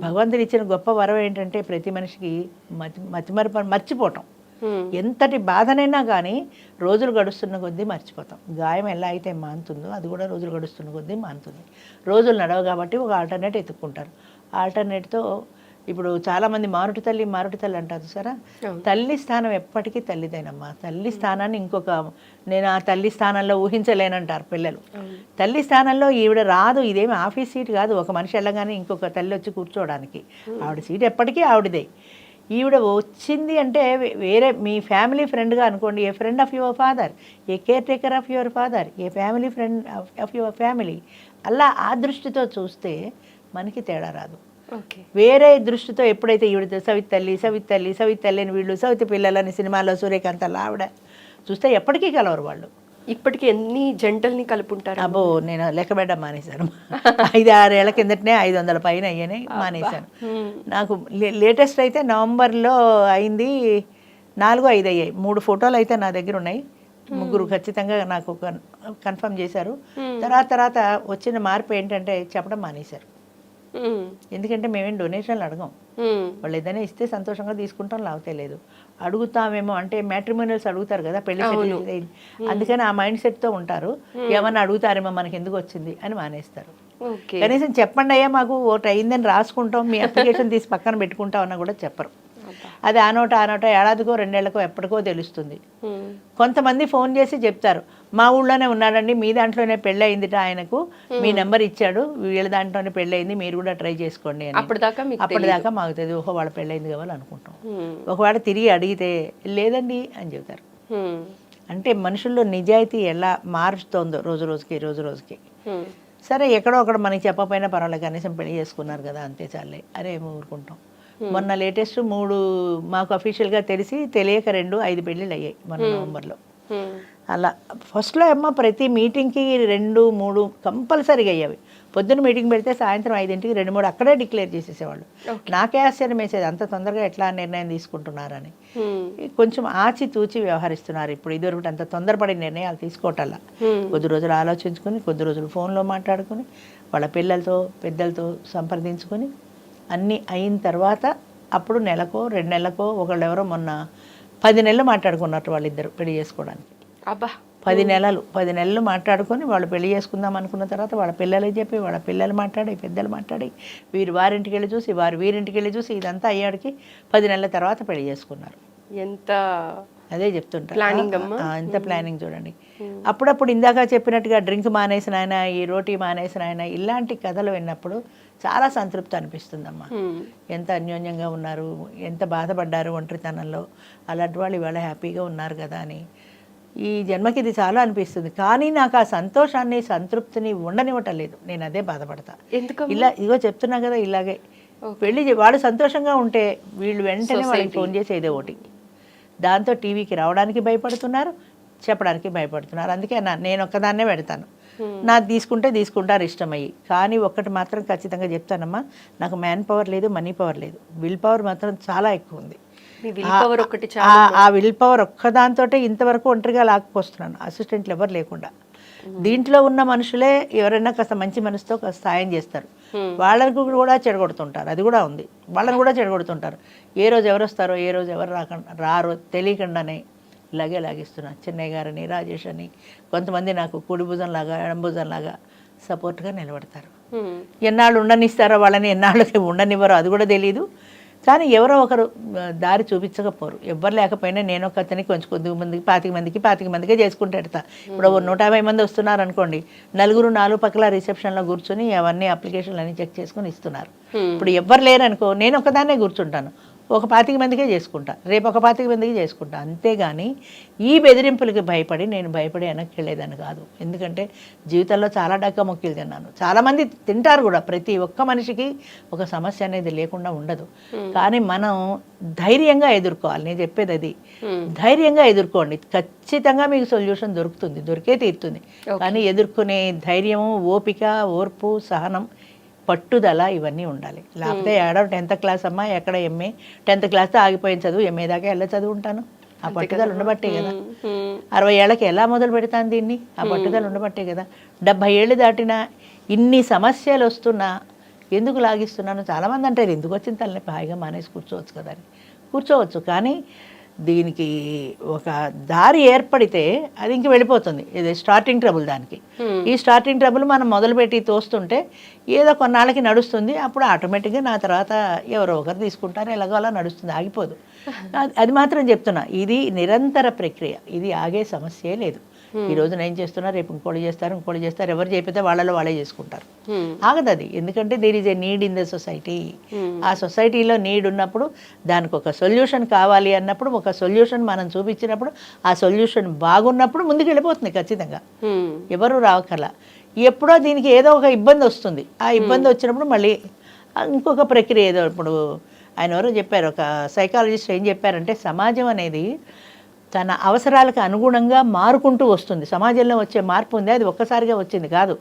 భగవంతుడు ఇచ్చిన గొప్ప వరం ఏంటంటే ప్రతి మనిషికి మర్చిపోవటం. ఎంతటి బాధనైనా కానీ రోజులు గడుస్తున్న కొద్దీ మర్చిపోతాం. గాయం ఎలా అయితే మానుతుందో అది కూడా రోజులు గడుస్తున్న కొద్దీ మానుతుంది. రోజులు నడవ కాబట్టి ఒక ఆల్టర్నేట్ ఎత్తుక్కుంటారు. ఆల్టర్నేట్తో ఇప్పుడు చాలామంది మారుటి తల్లి అంటారు సరే. తల్లి స్థానం ఎప్పటికీ తల్లిదేనమ్మా. తల్లి స్థానాన్ని ఇంకొక నేను ఆ తల్లి స్థానంలో ఊహించలేనంటారు పిల్లలు. తల్లి స్థానంలో ఈవిడ రాదు. ఇదేమి ఆఫీస్ సీట్ కాదు, ఒక మనిషి వెళ్ళగానే ఇంకొక తల్లి వచ్చి కూర్చోవడానికి. ఆవిడ సీట్ ఎప్పటికీ ఆవిడదే. ఈవిడ వచ్చింది అంటే వేరే మీ ఫ్యామిలీ ఫ్రెండ్గా అనుకోండి, a friend of your father, a caretaker of your father, a family friend of your family. అలా ఆ దృష్టితో చూస్తే మనకి తేడా రాదు. వేరే దృష్టితో ఎప్పుడైతే ఈవిడ సవితల్లి అని వీళ్ళు సవితి పిల్లలని సినిమాలో సూర్యకాంత్ అలా ఆవిడ చూస్తే ఎప్పటికీ కలవరు వాళ్ళు. ఇప్పటికి ఎన్ని జంటల్ని కలుపుంటారు? అబ్బో, నేను లెక్క పెట్టడం మానేశాను. 5-6 ఏళ్ల కిందటనే 500 పైన అయ్యాయి, మానేశాను. నాకు లేటెస్ట్ అయితే నవంబర్లో అయింది 4-5 అయ్యాయి. 3 ఫోటోలు అయితే నా దగ్గర ఉన్నాయి. 3 ఖచ్చితంగా నాకు కన్ఫర్మ్ చేశారు. తర్వాత వచ్చిన మార్పు ఏంటంటే చెప్పడం మానేశారు. ఎందుకంటే మేమేం డొనేషన్లు అడగం. వాళ్ళు ఏదైనా ఇస్తే సంతోషంగా తీసుకుంటాం, లేకపోతే లేదు. అడుగుతామేమో అంటే మ్యాట్రిమోనియల్స్ అడుగుతారు కదా పెళ్లి, అందుకని ఆ మైండ్ సెట్తో ఉంటారు. ఏమన్నా అడుగుతారేమో మనకి ఎందుకు వచ్చింది అని మానేస్తారు. కనీసం చెప్పండి అయ్యా మాకు ఓటు అయిందని రాసుకుంటాం, మీ అప్లికేషన్ తీసి పక్కన పెట్టుకుంటాం అన్న కూడా చెప్పరు. అది ఆ నోట ఏడాదికో 2 ఏళ్లకో ఎప్పటికో తెలుస్తుంది. కొంతమంది ఫోన్ చేసి చెప్తారు, మా ఊళ్ళోనే ఉన్నాడండి, మీ దాంట్లోనే పెళ్ళి అయిందిట, ఆయనకు మీ నెంబర్ ఇచ్చాడు, వీళ్ళ దాంట్లోనే పెళ్ళి అయింది, మీరు కూడా ట్రై చేసుకోండి అని. అప్పటిదాకా మాకు తెలియదు. ఓహో వాళ్ళ పెళ్ళయింది కావాలి అనుకుంటాం. ఒకవేళ తిరిగి అడిగితే లేదండి అని చెబుతారు. అంటే మనుషుల్లో నిజాయితీ ఎలా మారుస్తోందో రోజు రోజుకి. సరే ఎక్కడో ఒకడ మనకి చెప్పకపోయినా పర్వాలేదు, కనీసం పెళ్లి చేసుకున్నారు కదా అంతే చాలే, అరే ఊరుకుంటాం. మొన్న లేటెస్ట్ 3 మాకు అఫీషియల్గా తెలియక 5 పెళ్ళిళ్ళు అయ్యాయి మొన్న నవంబర్లో. అలా ఫస్ట్లో ఏమో ప్రతి మీటింగ్కి 2-3 కంపల్సరీగా అయ్యేవి. పొద్దున్న మీటింగ్ పెడితే సాయంత్రం 5ంటికి 2-3 అక్కడే డిక్లేర్ చేసేసేవాళ్ళు. నాకే ఆశ్చర్యం వేసేది, అంత తొందరగా ఎట్లా నిర్ణయం తీసుకుంటున్నారని. కొంచెం ఆచితూచి వ్యవహరిస్తున్నారు ఇప్పుడు. ఇదివరకు అంత తొందరపడి నిర్ణయాలు తీసుకోవటల్లా కొద్ది రోజులు ఆలోచించుకొని, కొద్ది రోజులు ఫోన్లో మాట్లాడుకొని, వాళ్ళ పిల్లలతో పెద్దలతో సంప్రదించుకొని అన్నీ అయిన తర్వాత అప్పుడు నెలకో 2 నెలలకో ఒకళ్ళు ఎవరో మొన్న 10 నెలలు మాట్లాడుకున్నట్టు వాళ్ళిద్దరు పెళ్లి చేసుకోవడానికి. అబ్బా, 10 నెలలు మాట్లాడుకొని వాళ్ళు పెళ్లి చేసుకుందాం అనుకున్న తర్వాత వాళ్ళ పిల్లలకి చెప్పి, వాళ్ళ పిల్లలు మాట్లాడి, పెద్దలు మాట్లాడి, వీరు వారింటికి వెళ్ళి చూసి, వారు వీరింటికి వెళ్ళి చూసి, ఇదంతా అయ్యాడికి 10 నెలల తర్వాత పెళ్లి చేసుకున్నారు. ఎంత అదే చెప్తుంటా, ప్లానింగ్ అమ్మా, ఎంత ప్లానింగ్ చూడండి. అప్పుడప్పుడు ఇందాక చెప్పినట్టుగా డ్రింక్ మానేసిన ఆయన, ఈ రోటీ మానేసిన ఆయన, ఇలాంటి కథలు విన్నప్పుడు చాలా సంతృప్తి అనిపిస్తుందమ్మా. ఎంత అన్యోన్యంగా ఉన్నారు, ఎంత బాధపడ్డారు ఒంటరితనంలో, అలాంటి వాళ్ళు ఇవాళ హ్యాపీగా ఉన్నారు కదా అని ఈ జన్మకి ఇది చాలా అనిపిస్తుంది. కానీ నాకు ఆ సంతోషాన్ని, సంతృప్తిని ఉండనివ్వటం లేదు. నేను అదే బాధపడతా. ఇలా ఇగో చెప్తున్నా కదా, ఇలాగే పెళ్ళి వాళ్ళు సంతోషంగా ఉంటే వీళ్ళు వెంటనే వాళ్ళకి ఫోన్ చేసి ఏదో ఒకటి, దాంతో టీవీకి రావడానికి భయపడుతున్నారు, చెప్పడానికి భయపడుతున్నారు. అందుకే నేను ఒక్కదాన్నే పెడతాను. నాకు తీసుకుంటారు ఇష్టమయ్యి. కానీ ఒక్కటి మాత్రం ఖచ్చితంగా చెప్తానమ్మా, నాకు మ్యాన్ పవర్ లేదు, మనీ పవర్ లేదు, విల్ పవర్ మాత్రం చాలా ఎక్కువ ఉంది. ఆ విల్ పవర్ ఒక్కదాంతో ఇంతవరకు ఒంటరిగా లాక్కొస్తున్నాను, అసిస్టెంట్లు ఎవరు లేకుండా. దీంట్లో ఉన్న మనుషులే ఎవరైనా కాస్త మంచి మనసుతో కాస్త సాయం చేస్తారు, వాళ్ళకు కూడా చెడగొడుతుంటారు. అది కూడా ఉంది, వాళ్ళని కూడా చెడగొడుతుంటారు. ఏ రోజు ఎవరు వస్తారో, ఏ రోజు ఎవరు రారో తెలియకుండానే ఇలాగే లాగిస్తున్నా. చెన్నై గారని, రాజేష్ అని, కొంతమంది నాకు కుడి భుజం లాగా ఎడం భుజం లాగా సపోర్ట్గా నిలబడతారు. ఎన్నాళ్ళు ఉండనిస్తారో వాళ్ళని, ఎన్నాళ్ళకి ఉండనివ్వరో అది కూడా తెలీదు. కానీ ఎవరో ఒకరు దారి చూపించకపోరు. ఎవ్వరు లేకపోయినా నేను ఒక అతనికి కొంచెం 25 మందికే చేసుకుంటూ పెడతా. ఇప్పుడు 150 మంది వస్తున్నారు అనుకోండి, 4 పక్కల రిసెప్షన్లో కూర్చొని అవన్నీ అప్లికేషన్లు అన్నీ చెక్ చేసుకుని ఇస్తున్నారు. ఇప్పుడు ఎవ్వరు లేరనుకో, నేను ఒకదాన్నే కూర్చుంటాను, ఒక 25 మందికే చేసుకుంటా, రేపు ఒక 25 మందికి చేసుకుంటా. అంతేగాని ఈ బెదిరింపులకి భయపడి నేను భయపడి వెనక్కి వెళ్ళేదాన్ని కాదు. ఎందుకంటే జీవితంలో చాలా డక్క మొక్కలు తిన్నాను, చాలామంది తింటారు కూడా. ప్రతి ఒక్క మనిషికి ఒక సమస్య అనేది లేకుండా ఉండదు. కానీ మనం ధైర్యంగా ఎదుర్కోవాలి. నేను చెప్పేది అది, ధైర్యంగా ఎదుర్కోండి, ఖచ్చితంగా మీకు సొల్యూషన్ దొరుకుతుంది, దొరికే తీరుతుంది. కానీ ఎదుర్కొనే ధైర్యము, ఓపిక, ఓర్పు, సహనం, పట్టుదల ఇవన్నీ ఉండాలి. లేకపోతే 10th క్లాస్ అమ్మా, ఎక్కడ MA 10th క్లాస్తో ఆగిపోయిన చదువు, MA దాకా ఎలా చదువుంటాను? ఆ పట్టుదల ఉండబట్టే కదా. 60 ఏళ్ళకి ఎలా మొదలు పెడతాను దీన్ని? ఆ పట్టుదల ఉండబట్టే కదా. 70 ఏళ్ళు దాటినా ఇన్ని సమస్యలు వస్తున్నా ఎందుకు లాగిస్తున్నాను? చాలామంది అంటారు, ఎందుకు వచ్చిన తల్లినొప్పి, హాయిగా మానేసి కూర్చోవచ్చు కదా అని. కూర్చోవచ్చు, కానీ దీనికి ఒక దారి ఏర్పడితే అది ఇంక వెళ్ళిపోతుంది. ఇది స్టార్టింగ్ ట్రబుల్. దానికి ఈ స్టార్టింగ్ ట్రబుల్ మనం మొదలుపెట్టి తోస్తుంటే ఏదో కొన్నాళ్ళకి నడుస్తుంది, అప్పుడు ఆటోమేటిక్గా నా తర్వాత ఎవరో ఒకరు తీసుకుంటారు, ఎలాగో అలా నడుస్తుంది, ఆగిపోదు. అది మాత్రం చెప్తున్నా, ఇది నిరంతర ప్రక్రియ, ఇది ఆగే సమస్యే లేదు. ఈ రోజు నేను చేస్తున్నా, రేపు ఇంకోటి చేస్తారు, ఎవరు చెప్పితే వాళ్ళలో వాళ్ళే చేసుకుంటారు. ఆగదు అది, ఎందుకంటే there is a need in the society. ఆ సొసైటీలో నీడ్ ఉన్నప్పుడు దానికి ఒక సొల్యూషన్ కావాలి అన్నప్పుడు, ఒక సొల్యూషన్ మనం చూపించినప్పుడు, ఆ సొల్యూషన్ బాగున్నప్పుడు ముందుకు వెళ్ళిపోతుంది ఖచ్చితంగా, ఎవరు రావకల. ఎప్పుడో దీనికి ఏదో ఒక ఇబ్బంది వస్తుంది, ఆ ఇబ్బంది వచ్చినప్పుడు మళ్ళీ ఇంకొక ప్రక్రియ ఏదో. ఇప్పుడు ఆయన ఎవరో చెప్పారు, ఒక సైకాలజిస్ట్ ఏం చెప్పారంటే, సమాజం అనేది తన అవసరాలకు అనుగుణంగా మారుకుంటూ వస్తుంది. సమాజంలో వచ్చే మార్పు ఉంది, అది ఒక్కసారిగా వచ్చింది కాదు.